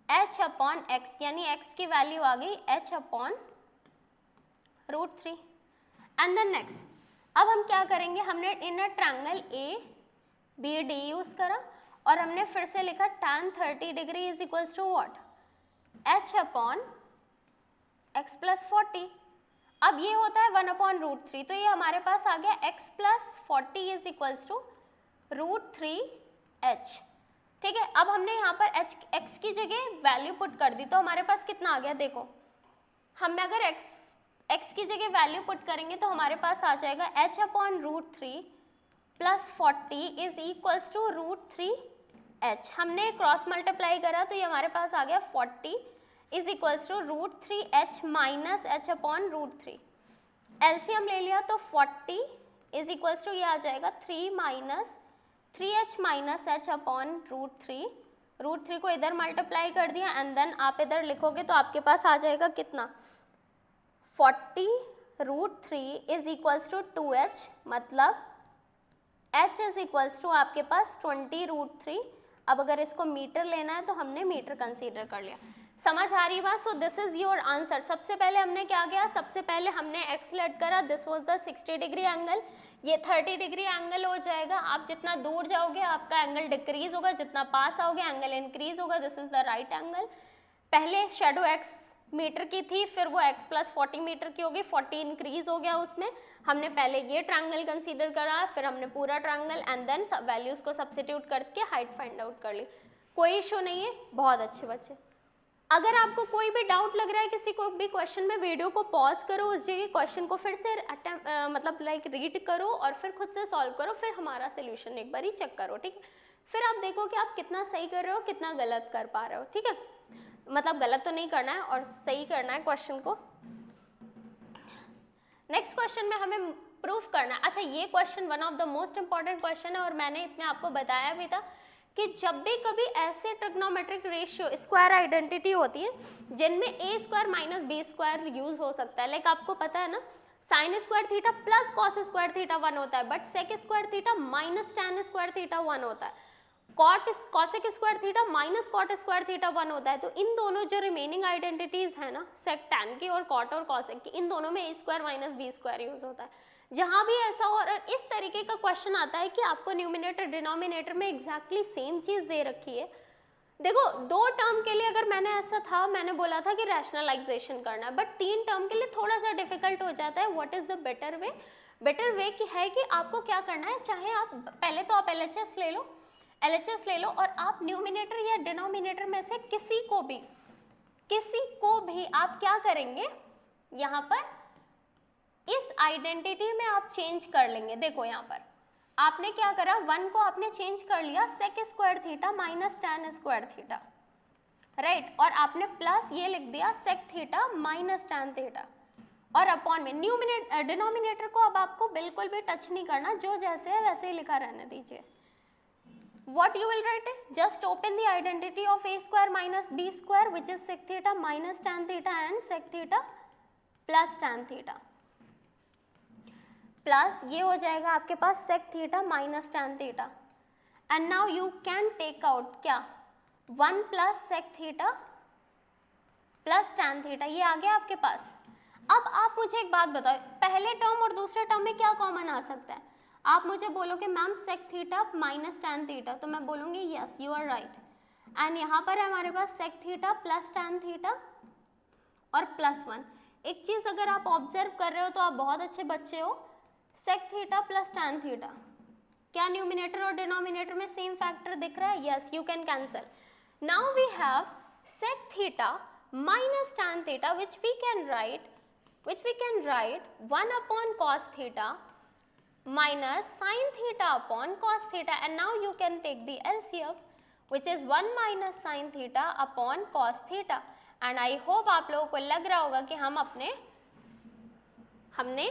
h अपॉन x, यानी x की वैल्यू आ गई h upon √3। And then next, अब हम क्या करेंगे, हमने in a triangle ABD use करा और हमने फिर से लिखा tan 30 degree is equals to what, h upon x plus 40। अब ये होता है 1 अपॉन √3, तो ये हमारे पास आ गया x plus 40 is equals to √3h। ठीक है, अब हमने यहाँ पर x की जगह वैल्यू पुट कर दी, तो हमारे पास कितना आ गया, देखो हम अगर x की जगह वैल्यू पुट करेंगे तो हमारे पास आ जाएगा h upon √3 plus 40 is equals to √3h। हमने क्रॉस मल्टीप्लाई करा तो ये हमारे पास आ गया 40 is equals to √3h minus h upon √3। LCM ले लिया तो 40 इज इक्वल्स टू ये आ जाएगा 3h माइनस h अपॉन √3 को इधर मल्टीप्लाई कर दिया एंड देन आप इधर लिखोगे तो आपके पास आ जाएगा कितना, 40 √3 इज इक्वल्स टू 2h, मतलब h इज इक्वल्स टू आपके पास 20 √3। अब अगर इसको मीटर लेना है तो हमने मीटर कंसीडर कर लिया। समझ आ रही बात? सो दिस इज योर आंसर। सबसे पहले हमने क्या किया, सबसे पहले हमने x लेट करा, this was the 60 degree angle, ये 30 डिग्री एंगल हो जाएगा। आप जितना दूर जाओगे आपका एंगल डिक्रीज होगा, जितना पास आओगे एंगल इंक्रीज होगा। This is the right angle. पहले शेडो x मीटर की थी, फिर वो x प्लस 40 मीटर की होगी, 40 इंक्रीज हो गया उसमें। हमने पहले ये ट्रायंगल कंसीडर करा, फिर हमने पूरा ट्रायंगल एंड देन सब वैल्यूज को सब्स्टिट्यूट करके हाइट फाइंड आउट कर ली। कोई इशू नहीं है, बहुत अच्छे बच्चे। अगर आपको कोई भी डाउट लग रहा है किसी को भी क्वेश्चन में, वीडियो को पॉज करो, उस जगह क्वेश्चन को फिर से मतलब रीड करो और फिर खुद से सॉल्व करो, फिर हमारा सोल्यूशन एक बार ही चेक करो, ठीक है। फिर आप देखो कि आप कितना सही कर रहे हो, कितना गलत कर पा रहे हो, ठीक है। मतलब गलत तो नहीं करना है और सही करना है क्वेश्चन को। नेक्स्ट क्वेश्चन में हमें प्रूफ करना है। अच्छा, ये question one of the most important question है और मैंने इसमें आपको बताया भी था कि जब भी कभी ऐसे ट्रिग्नोमेट्रिक रेशियो स्क्वायर आइडेंटिटी होती है जिनमें a square minus B square use हो सकता है, लाइक आपको पता है ना, sine square theta plus cos square theta 1 होता है, but sec square theta minus tan square theta 1 होता है, cosec square theta minus cot square theta 1 होता है। तो इन दोनों जो रिमेनिंग आइडेंटिटीज है ना, सेक टैन की और कॉट और कॉसेक की, इन दोनों में a square minus B square use होता है। जहां भी ऐसा हो और इस तरीके का क्वेश्चन आता है कि आपको न्यूमिनेटर डिनोमिनेटर में एग्जैक्टली सेम चीज दे रखी है। देखो, 2 टर्म के लिए अगर मैंने ऐसा था, मैंने बोला था कि रैशनलाइजेशन करना है, बट 3 टर्म के लिए थोड़ा सा डिफिकल्ट हो जाता है। What is the better way? Better way की है कि आपको क्या करना है, चाहे आप पहले तो आप LHS ले लो और आप न्यूमिनेटर या डिनोमिनेटर में से किसी को भी आप क्या करेंगे, यहाँ पर इस आइडेंटिटी में आप चेंज कर लेंगे। देखो यहाँ पर आपने क्या करा, 1 को आपने चेंज कर लिया sec square theta minus tan square theta, right, और आपने प्लस ये लिख दिया sec theta minus tan theta, और अपॉन में डिनोमिनेटर को अब आपको बिल्कुल भी टच नहीं करना, जो जैसे है वैसे ही लिखा रहने दीजिए। What you will write? Just open the identity of a square minus b square, which is sec theta minus tan theta and sec theta plus tan theta. Plus ये हो जाएगा आपके पास sec theta minus tan theta. And now you can take out क्या, 1 plus sec theta plus tan theta, ये आ गया आपके पास। अब आप मुझे एक बात बताओ, पहले टर्म और दूसरे टर्म में क्या कॉमन आ सकता है? आप मुझे बोलोगे ma'am sec theta minus tan theta, तो मैं बोलूँगी yes you are right. And यहाँ पर है हमारे पास sec theta plus tan theta और प्लस 1। एक चीज़ अगर आप ऑब्जर्व कर रहे हो तो आप बहुत अच्छे बच्चे हो, sec theta plus tan theta, क्या न्यूमिनेटर और डिनोमिनेटर में सेम फैक्टर दिख रहा है? Yes, you can cancel. Now we have sec theta minus tan theta which we can write 1 upon cos theta minus sin theta upon cos theta, and now you can take the LCM. Which is 1 minus sine theta upon cos theta. And I hope आप लोगों को लग रहा होगा कि हमने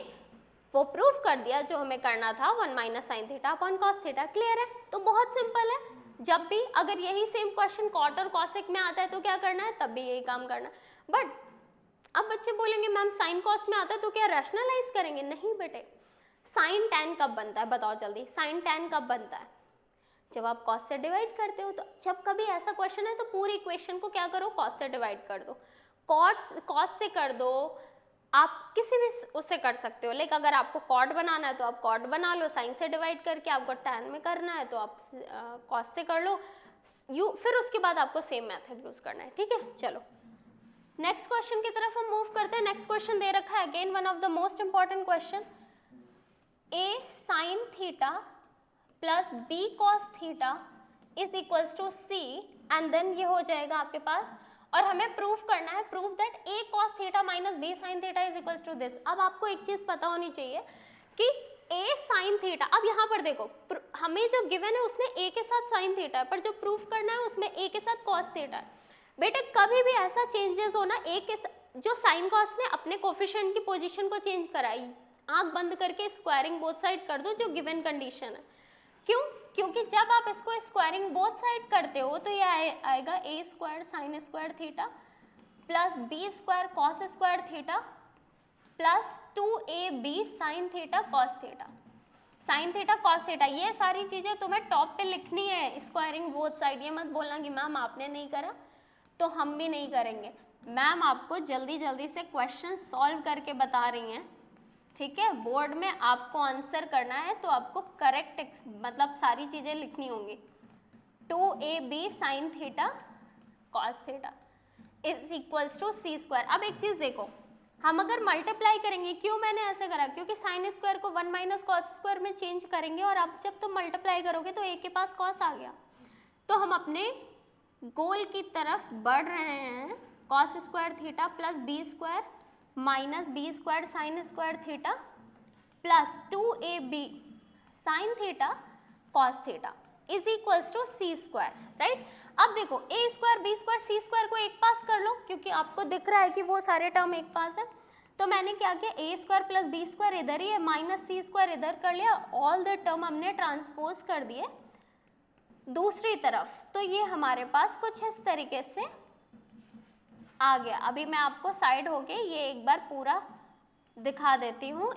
वो proof कर दिया जो हमें करना था, 1 minus sine theta upon cos theta. Clear है? तो बहुत सिंपल है, जब भी अगर यही सेम क्वेश्चन कॉट और कॉसेक में आता है तो क्या करना है, तब भी यही काम करना है। बट अब बच्चे बोलेंगे मैम साइन कॉस में आता है तो क्या रैशनलाइज करेंगे? नहीं बेटे, साइन टेन कब बनता है बताओ जल्दी, साइन टेन कब बनता है? जब आप कॉस से डिवाइड करते हो। तो जब कभी ऐसा क्वेश्चन है तो पूरी इक्वेशन को क्या करो, कॉस से डिवाइड कर दो, कॉस से कर दो, आप किसी भी उससे कर सकते हो। लेकिन अगर आपको कॉट बनाना है तो आप कॉट बना लो साइन से डिवाइड करके, आपको टैन में करना है तो आप कॉस से कर लो, फिर उसके बाद आपको सेम मेथड यूज करना है। ठीक है, चलो नेक्स्ट क्वेश्चन की तरफ हम मूव करते हैं। नेक्स्ट क्वेश्चन दे रखा है again one of the most important question, A sine theta plus B cos theta is equals to C, and then ये हो जाएगा आपके पास, और हमें प्रूफ करना है, proof that A cos theta minus B sine theta is equals to this. अब आपको एक चीज पता होनी चाहिए कि ए साइन थीटा, अब यहाँ पर देखो हमें जो गिवन है उसमें ए के साथ साइन थीटा है, पर जो प्रूफ करना है उसमें ए के साथ कॉस थीटा है। बेटे कभी भी ऐसा चेंजेस हो ना, ए के जो साइन कॉस ने अपने कोफिशिएंट की पोजीशन को चेंज कराई, आंख बंद करके स्क्वायरिंग बोथ साइड कर दो जो गिवन कंडीशन है। क्यों? क्योंकि जब आप इसको स्क्वायरिंग बोथ साइड करते हो तो ये आएगा a square sine square theta plus B square cos square theta plus 2ab sine theta cos theta, sine theta cos theta. ये सारी चीजें तुम्हें टॉप पे लिखनी है स्क्वायरिंग बोथ साइड। ये मत बोलना कि मैम आपने नहीं करा तो हम भी नहीं करेंगे। मैम आपको जल्दी जल्दी से क्वेश्चन सॉल्व करके बता रही हैं, ठीक है? बोर्ड में आपको आंसर करना है तो आपको करेक्ट मतलब सारी चीजें लिखनी होंगी। 2ab sine theta cos theta is equals to C square. अब एक चीज देखो, हम अगर मल्टीप्लाई करेंगे, क्यों मैंने ऐसे करा, क्योंकि साइन स्क्वायर को 1 माइनस कॉस स्क्वायर में चेंज करेंगे, और अब जब तुम मल्टीप्लाई करोगे तो ए के पास कॉस आ गया, तो हम अपने गोल की तरफ बढ़ रहे हैं। Cos square theta plus B square minus B square sine square theta plus 2ab sine theta cos theta is equals to C square, right? अब देखो A square B square C square को एक पास कर लो, क्योंकि आपको दिख रहा है कि वो सारे टर्म एक पास है। तो मैंने क्या किया, ए स्क्वायर प्लस बी स्क्वायर इधर ही है, माइनस सी स्क्वायर इधर कर लिया, ऑल द टर्म हमने ट्रांसपोज कर दिए दूसरी तरफ। तो ये हमारे पास कुछ इस तरीके से आ गया। अभी मैं आपको साइड होके ये एक बार पूरा दिखा देती हूँ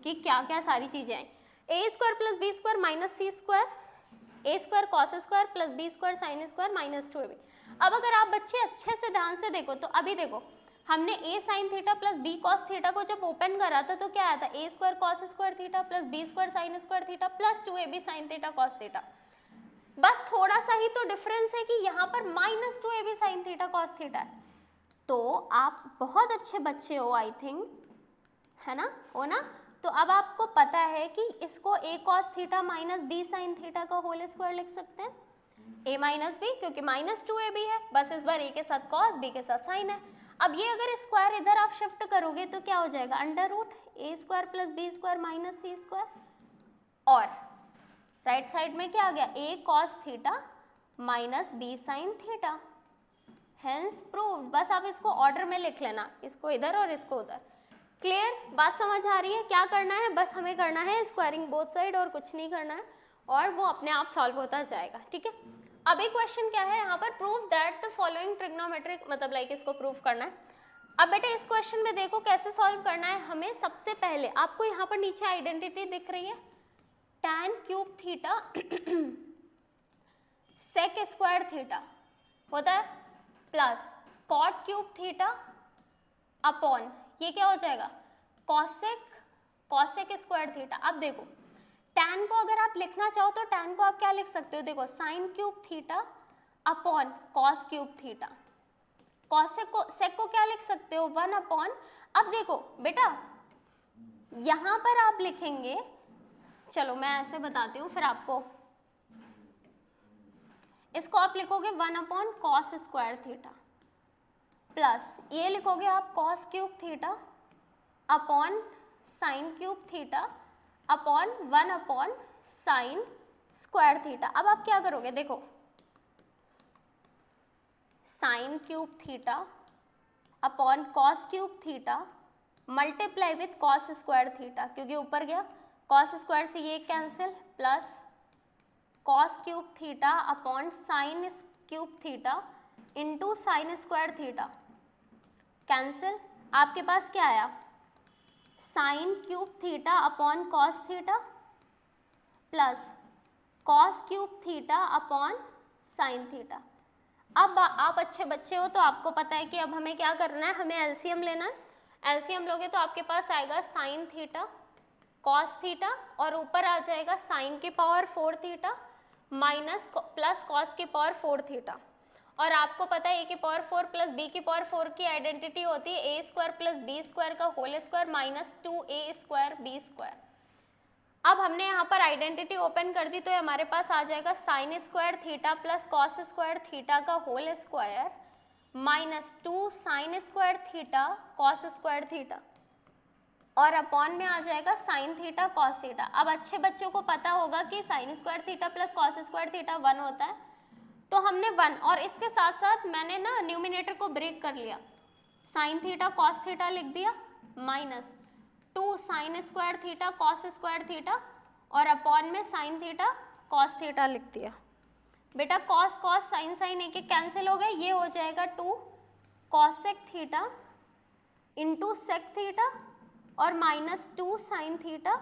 कि क्या क्या सारी चीजें आई। A square plus B square minus C square, a square cos square plus B square sine square minus 2ab। अब अगर आप बच्चे अच्छे से ध्यान से देखो तो अभी देखो, हमने a sine theta plus B cos theta को जब ओपन करा था तो क्या आया था, a square cos square theta plus B square sine square theta plus 2ab sine theta cos theta. बस थोड़ा सा ही तो डिफरेंस है कि यहाँ पर minus 2ab sine theta cos theta है। तो आप बहुत अच्छे बच्चे हो आई थिंक, है ना, हो ना? तो अब आपको पता है कि इसको a cos theta minus B sine theta का होल स्क्वायर लिख सकते हैं, a माइनस बी, क्योंकि माइनस 2ab है, बस इस बार a के साथ cos b के साथ साइन है। अब ये अगर स्क्वायर इधर आप शिफ्ट करोगे तो क्या हो जाएगा, under root a square plus B square minus C square, और राइट साइड में क्या आ गया, a cos theta minus B sine theta, hence proved. बस आप इसको ऑर्डर में लिख लेना, इसको इधर और इसको उधर। क्लियर? बात समझ आ रही है? क्या करना है, बस हमें करना है स्क्वायरिंग बोथ साइड, और कुछ नहीं करना है, और वो अपने आप सॉल्व होता जाएगा। ठीक है, अभी क्वेश्चन क्या है यहाँ पर, prove that the following trigonometric, मतलब लाइक इसको प्रूव करना है। अब बेटे इस क्वेश्चन में देखो कैसे सॉल्व करना है हमें। सबसे पहले आपको यहाँ पर नीचे आइडेंटिटी दिख रही है, tan cube theta sec square theta होता है plus cot cube theta upon ये क्या हो जाएगा, कॉसेक स्क्वायर थीटा। अब देखो tan को अगर आप लिखना चाहो तो tan को आप क्या लिख सकते हो, देखो sine cube theta upon cos cube theta. Sec को क्या लिख सकते हो, 1 अपॉन, अब देखो बेटा यहां पर आप लिखेंगे, चलो मैं ऐसे बताती हूँ फिर आपको, इसको आप लिखोगे 1 upon cos square theta plus ये लिखोगे आप cos cube theta upon sign cube theta upon 1 upon sine square theta. अब आप क्या करोगे, देखो sine cube theta upon cos cube theta multiply with cos square theta, क्योंकि ऊपर गया कॉस स्क्वायर से ये cancel, plus cos cube theta upon sign cube theta into sine square theta, cancel. आपके पास क्या आया, sign cube theta upon cos theta plus cos cube theta upon sine theta. अब आप अच्छे बच्चे हो तो आपको पता है कि अब हमें क्या करना है, हमें एलसीएम लेना है। एलसीएम लोगे तो आपके पास आएगा साइन थीटा कॉस थीटा और ऊपर आ जाएगा साइन की power 4 theta minus plus cos की पावर 4 थीटा। और आपको पता है ए की पावर 4 प्लस बी की पावर 4 की आइडेंटिटी होती है A square plus B square का whole square minus 2a square B square. अब हमने यहाँ पर आइडेंटिटी ओपन कर दी तो हमारे पास आ जाएगा sine square theta plus cos square theta का whole square minus 2 sine square theta cos square theta और अपॉन में आ जाएगा साइन थीटा कॉस थीटा। अब अच्छे बच्चों को पता होगा कि sign square theta plus cos square theta 1 होता है, तो हमने 1 और इसके साथ साथ मैंने ना न्यूमिनेटर को ब्रेक कर लिया, साइन थीटा कॉस थीटा लिख दिया minus 2 sine square theta cos square theta और अपॉन में साइन थीटा कॉस थीटा लिख दिया। बेटा कॉस कॉस साइन साइन एक एक कैंसिल हो गए, ये हो जाएगा 2 cosec theta into sec theta और minus 2 sine theta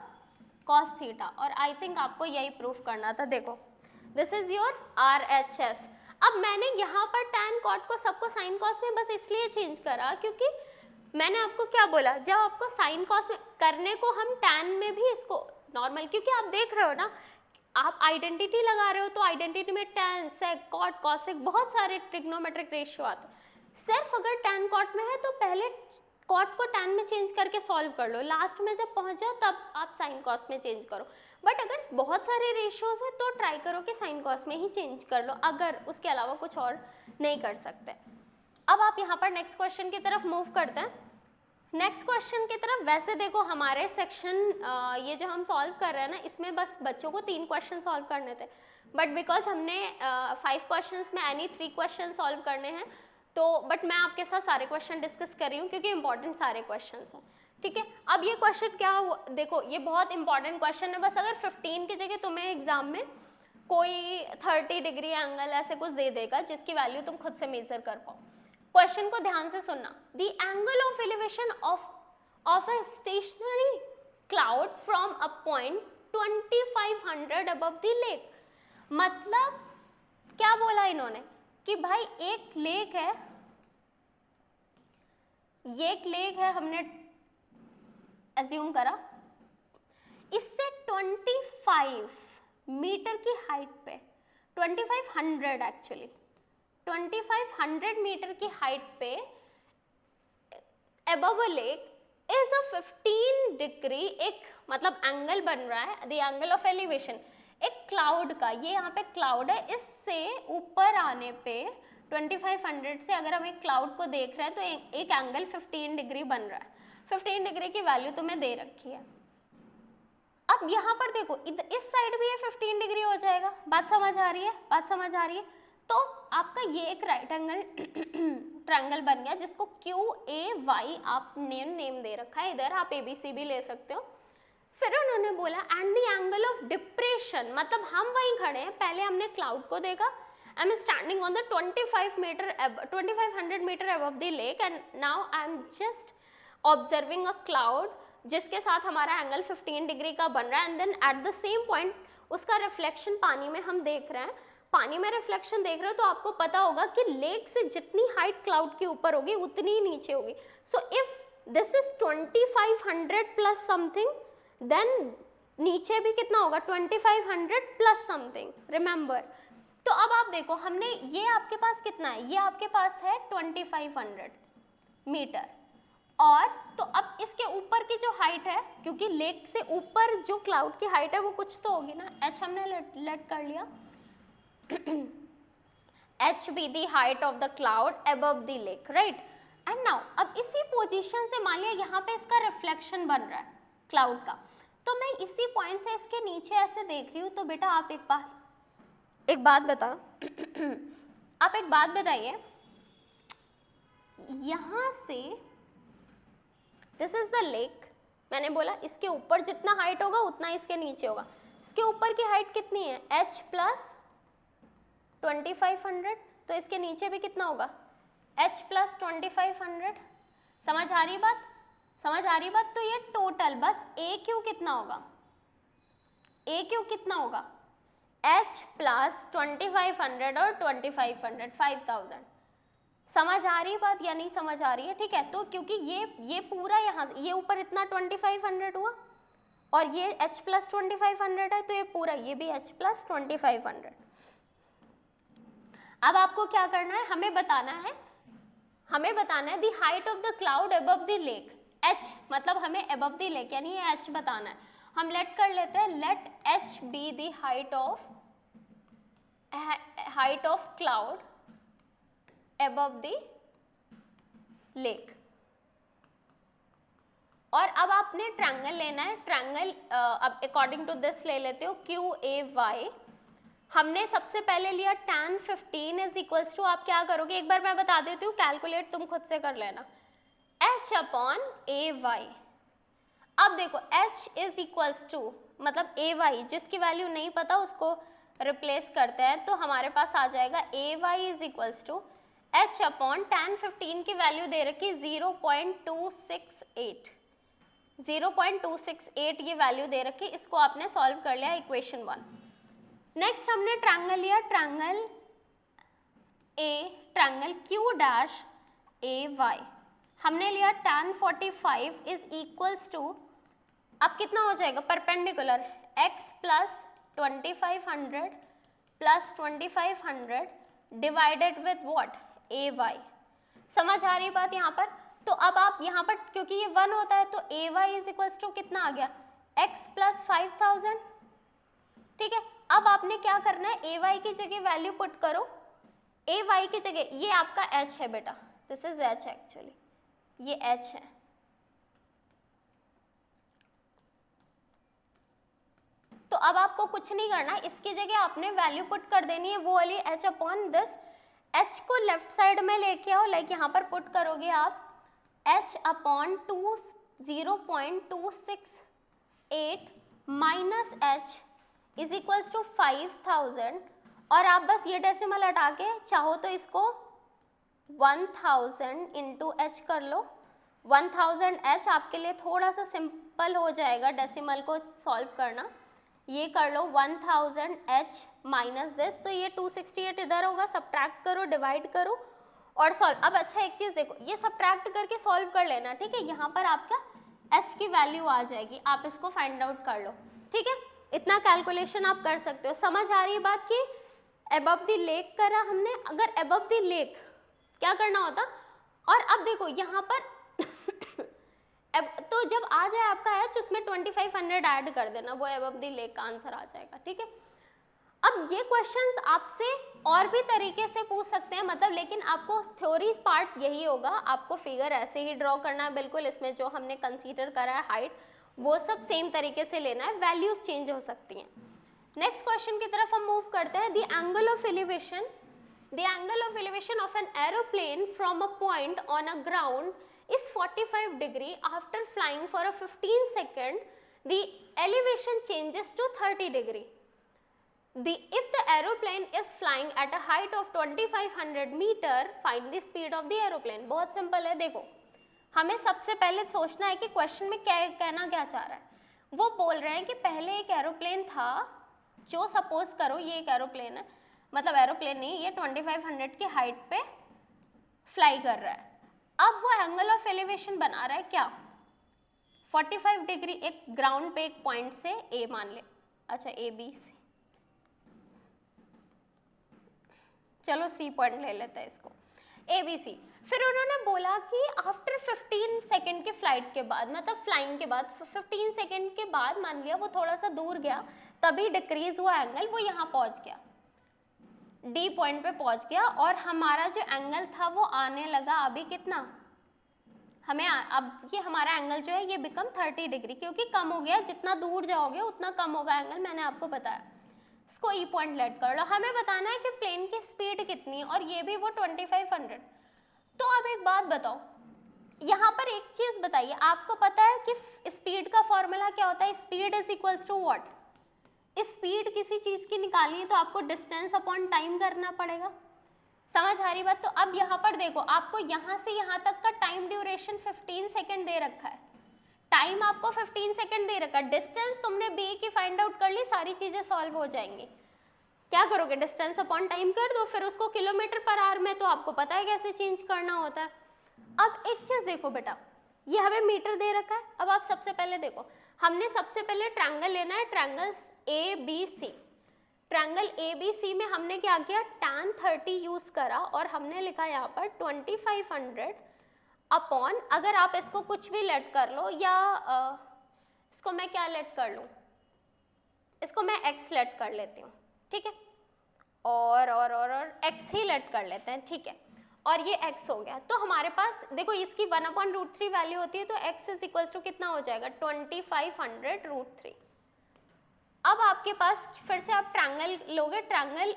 cos theta. और आई थिंक आपको यही प्रूफ करना था। देखो दिस इज योर RHS। अब मैंने यहाँ पर tan cot को सबको साइन कॉस में बस इसलिए चेंज करा क्योंकि मैंने आपको क्या बोला, जब आपको साइन कॉस में करने को हम tan में भी इसको नॉर्मल, क्योंकि आप देख रहे हो ना आप आइडेंटिटी लगा रहे हो तो आइडेंटिटी में tan sec cot cosec बहुत सारे ट्रिग्नोमेट्रिक रेशियो आते हैं। सिर्फ अगर tan cot में है तो पहले कॉट को tan में चेंज करके सॉल्व कर लो, लास्ट में जब पहुंच जाओ तब आप साइन कॉस में चेंज करो। बट अगर बहुत सारे रेशियोज है तो ट्राई करो कि साइन कॉस में ही चेंज कर लो, अगर उसके अलावा कुछ और नहीं कर सकते। अब आप यहाँ पर नेक्स्ट क्वेश्चन की तरफ मूव करते हैं। नेक्स्ट क्वेश्चन की तरफ वैसे देखो हमारे सेक्शन ये जो हम सॉल्व कर रहे हैं ना इसमें बस बच्चों को 3 क्वेश्चन सॉल्व करने थे, बट बिकॉज हमने 5 क्वेश्चन में एनी 3 क्वेश्चन सॉल्व करने हैं तो बट मैं आपके साथ सारे क्वेश्चन डिस्कस कर रही हूँ क्योंकि इंपॉर्टेंट सारे क्वेश्चन हैं। ठीक है, अब ये क्वेश्चन क्या हुआ, देखो ये बहुत इंपॉर्टेंट क्वेश्चन है। बस अगर 15 की जगह तुम्हें एग्जाम में कोई 30 डिग्री एंगल ऐसे कुछ दे देगा जिसकी वैल्यू तुम खुद से मेजर कर पाओ। क्वेश्चन को ध्यान से सुनना। The angle of elevation of a stationary cloud from a point 2500 above the lake. मतलब क्या बोला इन्होंने कि भाई एक लेक है, ये एक लेक है हमने एज्यूम करा, इससे 25 मीटर की हाइट पे 2500 एक्चुअली 2500 मीटर की हाइट पे above a lake is a 15 degree एक मतलब एंगल बन रहा है, द एंगल ऑफ एलिवेशन एक क्लाउड का, ये यहाँ पे क्लाउड है, इससे ऊपर आने पे 2500 से अगर हम एक क्लाउड को देख रहे हैं तो एक एंगल 15 डिग्री बन रहा है। 15 डिग्री की वैल्यू तुम्हें दे रखी है। अब यहाँ पर देखो इस साइड भी ये 15 डिग्री हो जाएगा। बात समझ आ रही है? बात समझ आ रही है? तो आपका ये एक राइट एंगल ट्रायंगल बन गया जिसको QAY आपने नेम दे रखा है, इधर आप ABC भी ले सकते हो। फिर उन्होंने बोला and the angle of depression, मतलब हम वहीं खड़े हैं, पहले हमने क्लाउड को देखा, I am standing on the 2500 metre above the lake and now I am just observing a cloud जिसके साथ हमारा एंगल 15 डिग्री का बन रहा है and then at the same point उसका रिफ्लेक्शन पानी में हम देख रहे हैं। पानी में रिफ्लेक्शन देख रहे हो तो आपको पता होगा कि लेक से जितनी हाइट क्लाउड के ऊपर होगी उतनी ही नीचे होगी। So if this is 2500 plus something then नीचे भी कितना होगा 2500 प्लस समथिंग, रिमेंबर। तो अब आप देखो हमने ये आपके पास कितना है, ये आपके पास है 2500 मीटर और तो अब इसके ऊपर की जो हाइट है, क्योंकि लेक से ऊपर जो क्लाउड की हाइट है वो कुछ तो होगी ना, h हमने लेट कर लिया h be the height of the cloud above the lake, right? And now अब इसी पोजीशन से मान लिया यहाँ पे इसका रिफ्लेक्शन बन रहा है क्लाउड का, तो मैं इसी पॉइंट से इसके नीचे ऐसे देख रही हूँ। तो बेटा आप एक बात बताओ आप एक बात बताइए से दिस इज द लेक, मैंने बोला इसके ऊपर जितना हाइट होगा उतना इसके नीचे होगा। इसके ऊपर की हाइट कितनी है h प्लस 2500, तो इसके नीचे भी कितना होगा h प्लस 2500। समझ आ रही बात, समझ आ रही बात। तो ये टोटल बस ए क्यू कितना होगा, ए क्यू कितना होगा h प्लस 2500 और 2500 5000। समझ आ रही बात या नहीं समझ आ रही है? ठीक है, तो क्योंकि ये पूरा यहाँ से ये ऊपर इतना 2500 हुआ और ये h प्लस 2500 है, तो ये पूरा ये भी h प्लस 2500। अब आपको क्या करना है, हमें बताना है the height of the cloud above the lake. h मतलब हमें अबव द लेक यानी ये h बताना है। हम लेट कर लेते हैं, let h be the height of cloud above the lake। और अब आपने ट्रायंगल लेना है, ट्रायंगल अब अकॉर्डिंग टू दिस ले लेते हो QAY। हमने सबसे पहले लिया tan 15 इज इक्वल्स टू, आप क्या करोगे एक बार मैं बता देती हूँ, कैलकुलेट तुम खुद से कर लेना, h अपॉन AY। अब देखो h इज इक्वल्स टू मतलब AY, जिसकी वैल्यू नहीं पता उसको रिप्लेस करते हैं, तो हमारे पास आ जाएगा AY is equals to h upon tan 15 की वैल्यू दे रखी 0.268, 0.268 ये वैल्यू दे रखी। इसको आपने सॉल्व कर लिया इक्वेशन 1। नेक्स्ट हमने ट्रायंगल लिया, ट्रायंगल Q डैश AY। हमने लिया tan 45 इज इक्वल्स टू, अब कितना हो जाएगा perpendicular x plus 2500 plus 2500 divided with what AY। समझ आ रही बात यहाँ पर? तो अब आप यहाँ पर क्योंकि ये 1 होता है तो AY इज इक्वल्स टू कितना आ गया x प्लस 5000। ठीक है, अब आपने क्या करना है, AY की जगह वैल्यू पुट करो, AY की जगह ये आपका h है बेटा, दिस इज h एक्चुअली, ये h है। तो अब आपको कुछ नहीं करना, इसकी जगह आपने वैल्यू पुट कर देनी है वो वाली h अपॉन दिस। h को लेफ्ट साइड में लेके आओ, लाइक यहाँ पर पुट करोगे आप h upon 0.268 minus h is equals to 5000, और आप बस ये डेसिमल हटा के चाहो तो इसको 1000 इंटू h कर लो। 1000h आपके लिए थोड़ा सा सिंपल हो जाएगा डेसिमल को सॉल्व करना, ये कर लो 1000h माइनस दिस, तो ये 268 इधर होगा, सब्ट्रैक्ट करो, डिवाइड करो और सॉल्व। अब अच्छा एक चीज़ देखो, ये सब्ट्रैक्ट करके सॉल्व कर लेना, ठीक है, यहाँ पर आपका h की वैल्यू आ जाएगी, आप इसको फाइंड आउट कर लो। ठीक है, इतना कैलकुलेशन आप कर सकते हो। समझ आ रही है बात की अबव द लेक करा हमने, अगर अबव द लेक क्या करना होता, और अब देखो यहाँ पर तो जब आ जाए आपका h उसमें 2500 ऐड कर देना, वो अबव द लेक का आंसर आ जाएगा। ठीक है, अब ये क्वेश्चंस आपसे और भी तरीके से पूछ सकते हैं, मतलब लेकिन आपको थ्योरी पार्ट यही होगा, आपको फिगर ऐसे ही ड्रॉ करना है बिल्कुल, इसमें जो हमने कंसीडर करा है हाइट वो सब सेम तरीके से लेना है, वैल्यूज चेंज हो सकती हैं। नेक्स्ट क्वेश्चन की तरफ हम मूव करते हैं। The angle of elevation of an aeroplane from a point on a ground is 45 degree. After flying for a 15 second, the elevation changes to 30 degree. If the aeroplane is flying at a height of 2500 meter, find the speed of the aeroplane. बहुत simple है, देखो हमें सबसे पहले सोचना है कि question में क्या कहना क्या चाह रहा है। वो बोल रहे हैं कि पहले एक एरोप्लेन था, जो सपोज करो ये एक एरोप्लेन है, मतलब एरोप्लेन नहीं, ये 2500 की हाइट पे फ्लाई कर रहा है। अब वो एंगल ऑफ एलिवेशन बना रहा है क्या 45 डिग्री, एक ग्राउंड पे एक पॉइंट से ए मान ले, अच्छा ए बी सी, चलो सी पॉइंट ले लेते हैं इसको, ए बी सी। फिर उन्होंने बोला कि आफ्टर 15 सेकेंड के फ्लाइट के बाद, मतलब फ्लाइंग के बाद 15 सेकेंड के बाद मान लिया वो थोड़ा सा दूर गया, तभी डिक्रीज हुआ एंगल, वो यहाँ पहुँच गया, डी पॉइंट पे पहुंच गया, और हमारा जो एंगल था वो आने लगा अभी कितना, हमें अब ये हमारा एंगल जो है ये बिकम 30 डिग्री, क्योंकि कम हो गया, जितना दूर जाओगे उतना कम होगा एंगल, मैंने आपको बताया। इसको ई पॉइंट लेट कर लो। हमें बताना है कि प्लेन की स्पीड कितनी है, और ये भी वो 2500। तो अब एक बात बताओ, यहाँ पर एक चीज बताइए, आपको पता है कि स्पीड का फॉर्मूला क्या होता है? Speed is equals to what? Speed किसी चीज की निकालनी है तो आपको डिस्टेंस अपॉन टाइम करना पड़ेगा। समझ आ रही बात? तो अब यहाँ पर देखो, आपको यहाँ से यहाँ तक का टाइम ड्यूरेशन 15 सेकेंड दे रखा है, टाइम आपको 15 सेकेंड दे रखा है, डिस्टेंस तुमने बी की फाइंड आउट कर ली, सारी चीजें सॉल्व हो जाएंगी। क्या करोगे? डिस्टेंस अपॉन टाइम कर दो, फिर उसको किलोमीटर पर आवर में तो आपको पता है कैसे चेंज करना होता है। अब एक चीज देखो बेटा, ये हमें मीटर दे रखा है। अब आप सबसे पहले देखो, हमने सबसे पहले ट्रायंगल लेना है, triangle A B C. Triangle A B C में हमने क्या किया? tan 30 यूज करा और हमने लिखा यहाँ पर 2500 अपॉन, अगर आप इसको कुछ भी लेट कर लो, या इसको मैं क्या लेट कर लूँ, इसको मैं x लेट कर लेती हूँ, ठीक है, और x ही लेट कर लेते हैं, ठीक है, और ये x हो गया। तो हमारे पास देखो, इसकी 1/√3 वैल्यू होती है, तो x इज इक्वल्स टू कितना हो जाएगा? 2500√3। अब आपके पास फिर से आप ट्रायंगल लोगे, ट्रायंगल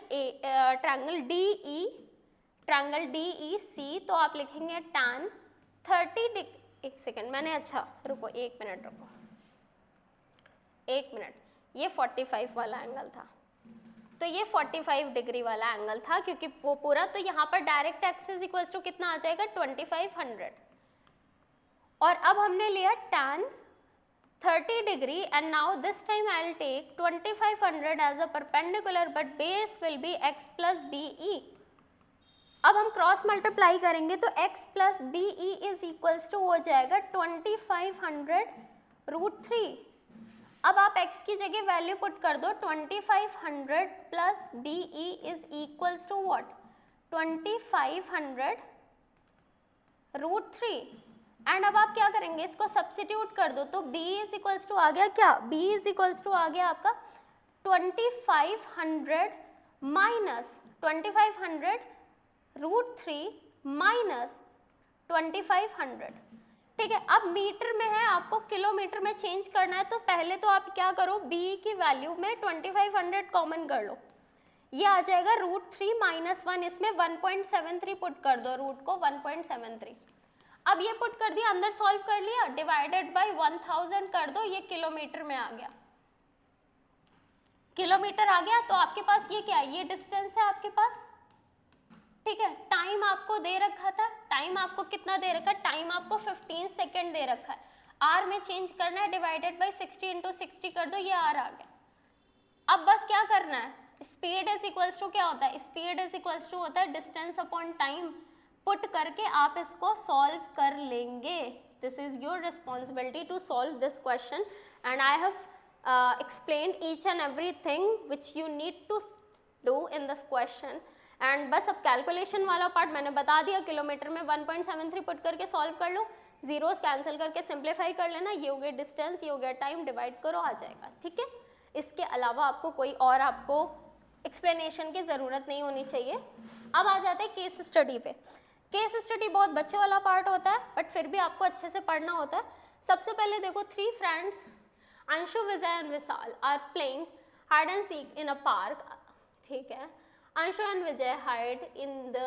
डी ई सी, तो आप लिखेंगे tan 30 एक सेकेंड मैंने, अच्छा रुको, एक मिनट रुको, एक मिनट, ये 45 वाला एंगल था, तो ये 45 डिग्री वाला एंगल था, क्योंकि वो पूरा, तो यहाँ पर direct x is equals to कितना आ जाएगा? 2500। और अब हमने लिया tan 30 degree, and now this time I will take 2500 as a perpendicular, but base will be x plus BE. अब हम क्रॉस मल्टीप्लाई करेंगे तो x plus BE is equals to हो जाएगा 2500√3। अब आप x की जगह वैल्यू पुट कर दो, 2500 plus BE is equals to what? 2500√3। And अब आप क्या करेंगे? इसको सब्स्टिट्यूट कर दो, तो b इज इक्वल्स टू आ गया क्या? b इज इक्वल्स टू आ गया आपका 2500 माइनस 2500√3 माइनस 2500, ठीक है। अब मीटर में है, आपको किलोमीटर में चेंज करना है, तो पहले तो आप क्या करो, b की वैल्यू में 2500 कॉमन कर लो, ये आ जाएगा √3 माइनस 1, इसमें 1.73 पुट कर दो, रूट को 1.73। अब ये पुट कर दिया, अंदर सॉल्व कर लिया, डिवाइडेड बाय 1000 कर दो, ये किलोमीटर में आ गया, किलोमीटर आ गया। तो आपके पास ये क्या है? ये डिस्टेंस है आपके पास, ठीक है। टाइम आपको दे रखा था, टाइम आपको कितना दे रखा है? टाइम आपको 15 सेकेंड दे रखा है, आर में चेंज करना है, डिवाइडेड बाय 60 × 60 कर दो, ये आर आ गया। अब बस क्या करना है? स्पीड इज इक्वल्स टू क्या होता है? स्पीड इज इक्वल्स टू होता है डिस्टेंस अपॉन टाइम, पुट करके आप इसको सॉल्व कर लेंगे। This is your responsibility to solve this question, and I have explained each and everything which you need to do in this question. And बस अब calculation वाला पार्ट मैंने बता दिया, किलोमीटर में 1.73 पुट करके सॉल्व कर लो, जीरोस कैंसिल करके सिंप्लीफाई कर लेना, ये हो गया डिस्टेंस, ये हो गया टाइम, डिवाइड करो, आ जाएगा, ठीक है। इसके अलावा आपको कोई और आपको एक्सप्लेनेशन की ज़रूरत नहीं होनी चाहिए। अब आ जाते हैं केस स्टडी पे। केस स्टडी बहुत बच्चे वाला पार्ट होता है, बट फिर भी आपको अच्छे से पढ़ना होता है। सबसे पहले देखो, 3 friends Anshu, Vijay and Vishal are playing hide and seek in a park, ठीक है। Anshu and Vijay hide in the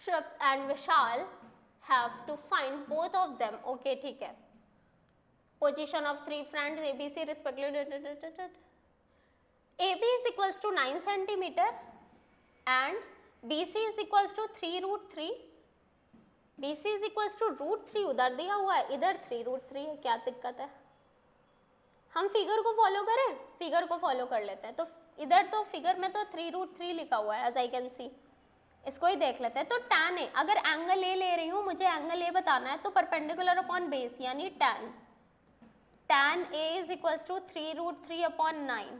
shrubs and Vishal have to find both of them, okay, ठीक है। Position of 3 friends ABC respectively, AB is equals to 9 centimeter and BC is equals to 3√3, BC is equals to √3 उधर दिया हुआ है, इधर 3√3 है, क्या दिक्कत है? हम फिगर को फॉलो करें, फिगर को फॉलो कर लेते हैं। तो इधर तो फिगर में तो 3√3 लिखा हुआ है, एज आई कैन सी, इसको ही देख लेते हैं। तो tan A, अगर एंगल A ले रही हूँ, मुझे एंगल A बताना है, तो परपेंडिकुलर अपॉन बेस यानी tan A is equals to 3√3 upon 9,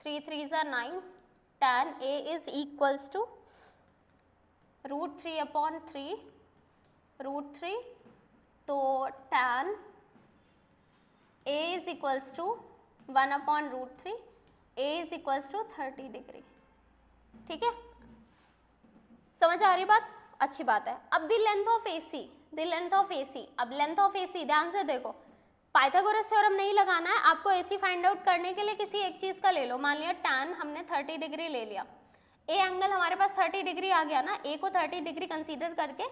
3 3s are 9, tan A is equals to √3 upon 3, √3, तो tan A is equals to 1 upon √3, A is equals to 30 degree, ठीक है। समझ आ रही बात? अच्छी बात है। अब the length of AC, the length of AC, अब लेंथ ऑफ AC ध्यान से देखो, पाइथागोरस थ्योरम नहीं लगाना है आपको। AC फाइंड आउट करने के लिए किसी एक चीज़ का ले लो, मान लिया tan हमने 30 डिग्री ले लिया, A एंगल हमारे पास 30 डिग्री आ गया ना, A को 30 डिग्री कंसीडर करके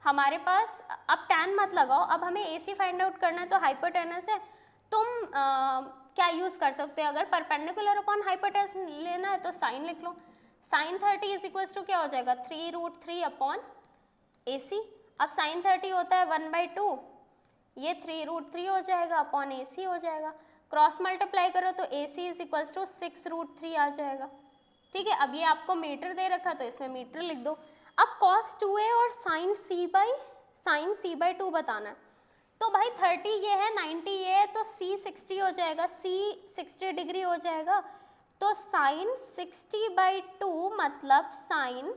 हमारे पास अब tan मत लगाओ, अब हमें AC फाइंड आउट करना है तो हाइपोटेनस है। तुम क्या यूज़ कर सकते हो, अगर परपेंडिकुलर अपॉन हाइपोटेनस लेना है तो साइन लिख लो। साइन 30 इज इक्वल टू क्या हो जाएगा 3√3 अपॉन AC। अब साइन 30 होता है 1/2, ये 3√3 हो जाएगा अपॉन AC हो जाएगा। क्रॉस मल्टीप्लाई करो तो AC इज इक्वल टू 6√3 आ जाएगा। ठीक है, अब ये आपको मीटर दे रखा तो इसमें मीटर लिख दो। अब cos 2a और sin C/2 बताना है। तो भाई 30 ये है, 90 ये है, तो C 60 हो जाएगा, C 60 डिग्री हो जाएगा। तो sin 60/2 मतलब sin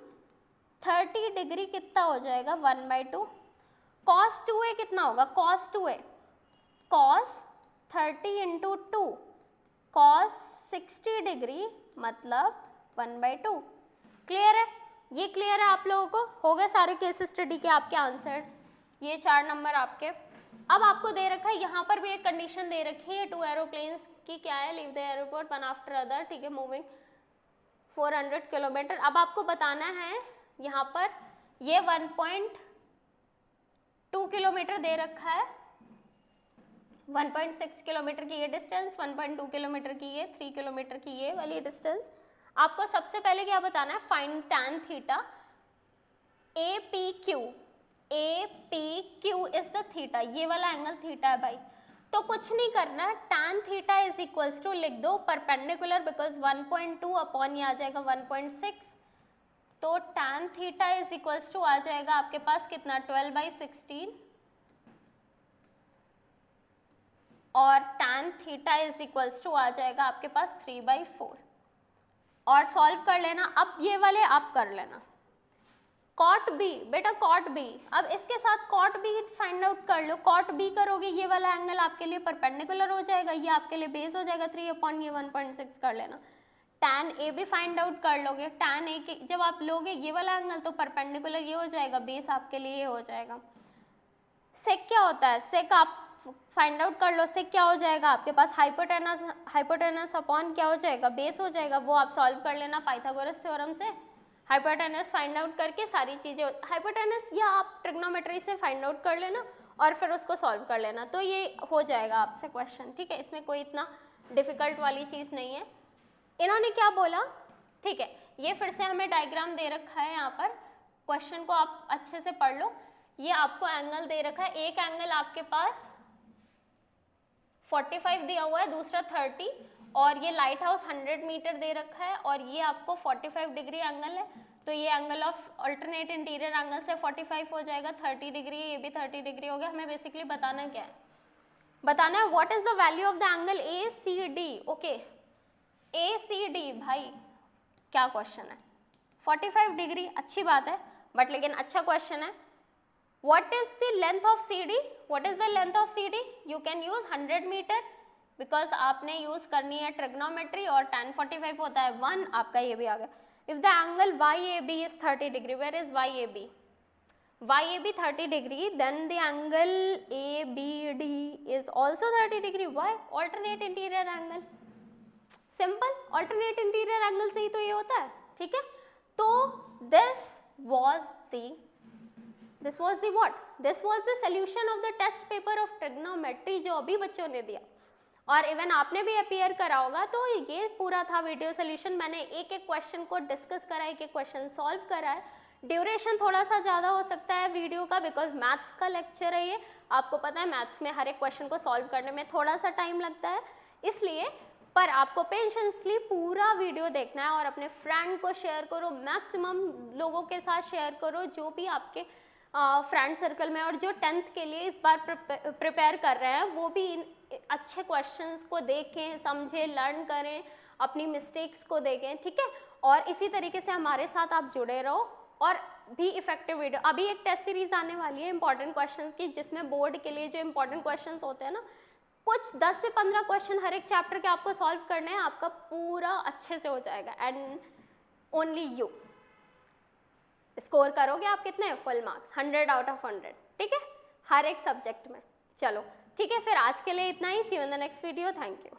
30 डिग्री कितना हो जाएगा 1/2। cos 2a कितना होगा, cos 2a cos 30 into 2 cos 60 degree मतलब 1/2। क्लियर है, ये क्लियर है आप लोगों को? हो गए सारे केस स्टडी के आपके आंसर्स, ये 4 नंबर आपके। अब आपको दे रखा है, यहाँ पर भी एक कंडीशन दे रखी है 2 एरोप्लेन्स की, क्या है, leave the airport one after other, ठीक है, मूविंग 400 किलोमीटर। अब आपको बताना है यहाँ पर ये 1.2 किलोमीटर दे रखा है, 1.6 किलोमीटर की ये डिस्टेंस, 1.2 किलोमीटर की ये, 3 किलोमीटर की ये वाली डिस्टेंस। आपको सबसे पहले क्या बताना है, find tan theta APQ। APQ is the theta, ये वाला एंगल थीटा है भाई। तो कुछ नहीं करना है, tan theta is equals to लिख दो परपेंडिकुलर, बिकॉज 1.2 अपॉन ये आ जाएगा 1.6, तो tan theta is equals to आ जाएगा आपके पास कितना 12/16, और tan theta is equals to आ जाएगा आपके पास 3/4। और सॉल्व कर लेना, अब ये वाले आप कर लेना। cot b, बेटा cot b, अब इसके साथ cot b फाइंड आउट कर लो। cot b करोगे ये वाला एंगल आपके लिए परपेंडिकुलर हो जाएगा, ये आपके लिए बेस हो जाएगा 3 अपॉन ये 1.6 कर लेना। tan a भी फाइंड आउट कर लोगे, tan a के जब आप लोगे ये वाला एंगल तो परपेंडिकुलर ये हो जाएगा, बेस आपके लिए ये हो जाएगा। सेक क्या होता है, सेक आप फाइंड आउट कर लो, सेक क्या हो जाएगा आपके पास हाइपोटेनस अपॉन क्या हो जाएगा, बेस हो जाएगा। वो आप सॉल्व कर लेना पाइथागोरस थ्योरम से, हाइपोटेनस फाइंड आउट करके सारी चीज़ें, हाइपोटेनस या आप ट्रिग्नोमेट्री से फाइंड आउट कर लेना और फिर उसको सॉल्व कर लेना, तो ये हो जाएगा आपसे क्वेश्चन। ठीक है, इसमें कोई इतना डिफिकल्ट वाली चीज़ नहीं है। इन्होंने क्या बोला, ठीक है, ये फिर से हमें डायग्राम दे रखा है यहाँ पर, क्वेश्चन को आप अच्छे से पढ़ लो। ये आपको एंगल दे रखा है, एक एंगल आपके पास 45 दिया हुआ है, दूसरा 30, और ये लाइट हाउस 100 मीटर दे रखा है, और ये आपको 45 डिग्री एंगल है, तो ये angle of alternate interior angle से 45 हो जाएगा, 30 डिग्री, ये भी 30 डिग्री हो गया। हमें बेसिकली बताना क्या है, बताना है what is the value of the angle ACD। Okay, ACD भाई क्या क्वेश्चन है, 45 डिग्री, अच्छी बात है, बट लेकिन अच्छा क्वेश्चन है। What is the length of CD? What is the length of CD? You can use 100 metre, because आपने यूज करनी है ट्रिग्नोमेट्री, और tan 45 होता है 1, आपका ये भी आ गया। If the angle YAB is 30 degree, where is YAB? YAB 30 degree, then the angle ABD is also 30 degree. Why? Alternate interior angle, simple, alternate interior angle से ही तो ये होता है। ठीक है, तो this was the what? This was the solution of the test paper of trigonometry जो अभी बच्चों ने दिया, और इवन आपने भी अपीयर करा होगा। तो ये पूरा था वीडियो सोल्यूशन, मैंने एक एक क्वेश्चन को डिस्कस करा, एक एक क्वेश्चन सॉल्व करा है। ड्यूरेशन थोड़ा सा ज़्यादा हो सकता है वीडियो का, बिकॉज मैथ्स का लेक्चर है ये, आपको पता है मैथ्स में हर एक क्वेश्चन को सॉल्व करने में थोड़ा सा टाइम लगता है, इसलिए। पर आपको पेशेंसली पूरा वीडियो देखना है और अपने फ्रेंड को शेयर करो, मैक्सिमम लोगों के साथ शेयर करो जो भी आपके फ्रेंड सर्कल में, और जो 10th के लिए इस बार प्रिपेयर कर रहे हैं वो भी इन अच्छे क्वेश्चंस को देखें, समझें, लर्न करें, अपनी मिस्टेक्स को देखें। ठीक है, और इसी तरीके से हमारे साथ आप जुड़े रहो, और भी इफेक्टिव वीडियो। अभी एक टेस्ट सीरीज आने वाली है इंपॉर्टेंट क्वेश्चंस की, जिसमें बोर्ड के लिए जो इंपॉर्टेंट क्वेश्चंस होते हैं ना, कुछ 10 से 15 क्वेश्चन हर एक चैप्टर के आपको सॉल्व करने हैं, आपका पूरा अच्छे से हो जाएगा, एंड ओनली यू स्कोर करोगे आप कितने, फुल मार्क्स, 100 आउट ऑफ 100। ठीक है, हर एक सब्जेक्ट में। चलो ठीक है, फिर आज के लिए इतना ही, see you in the next video, thank you.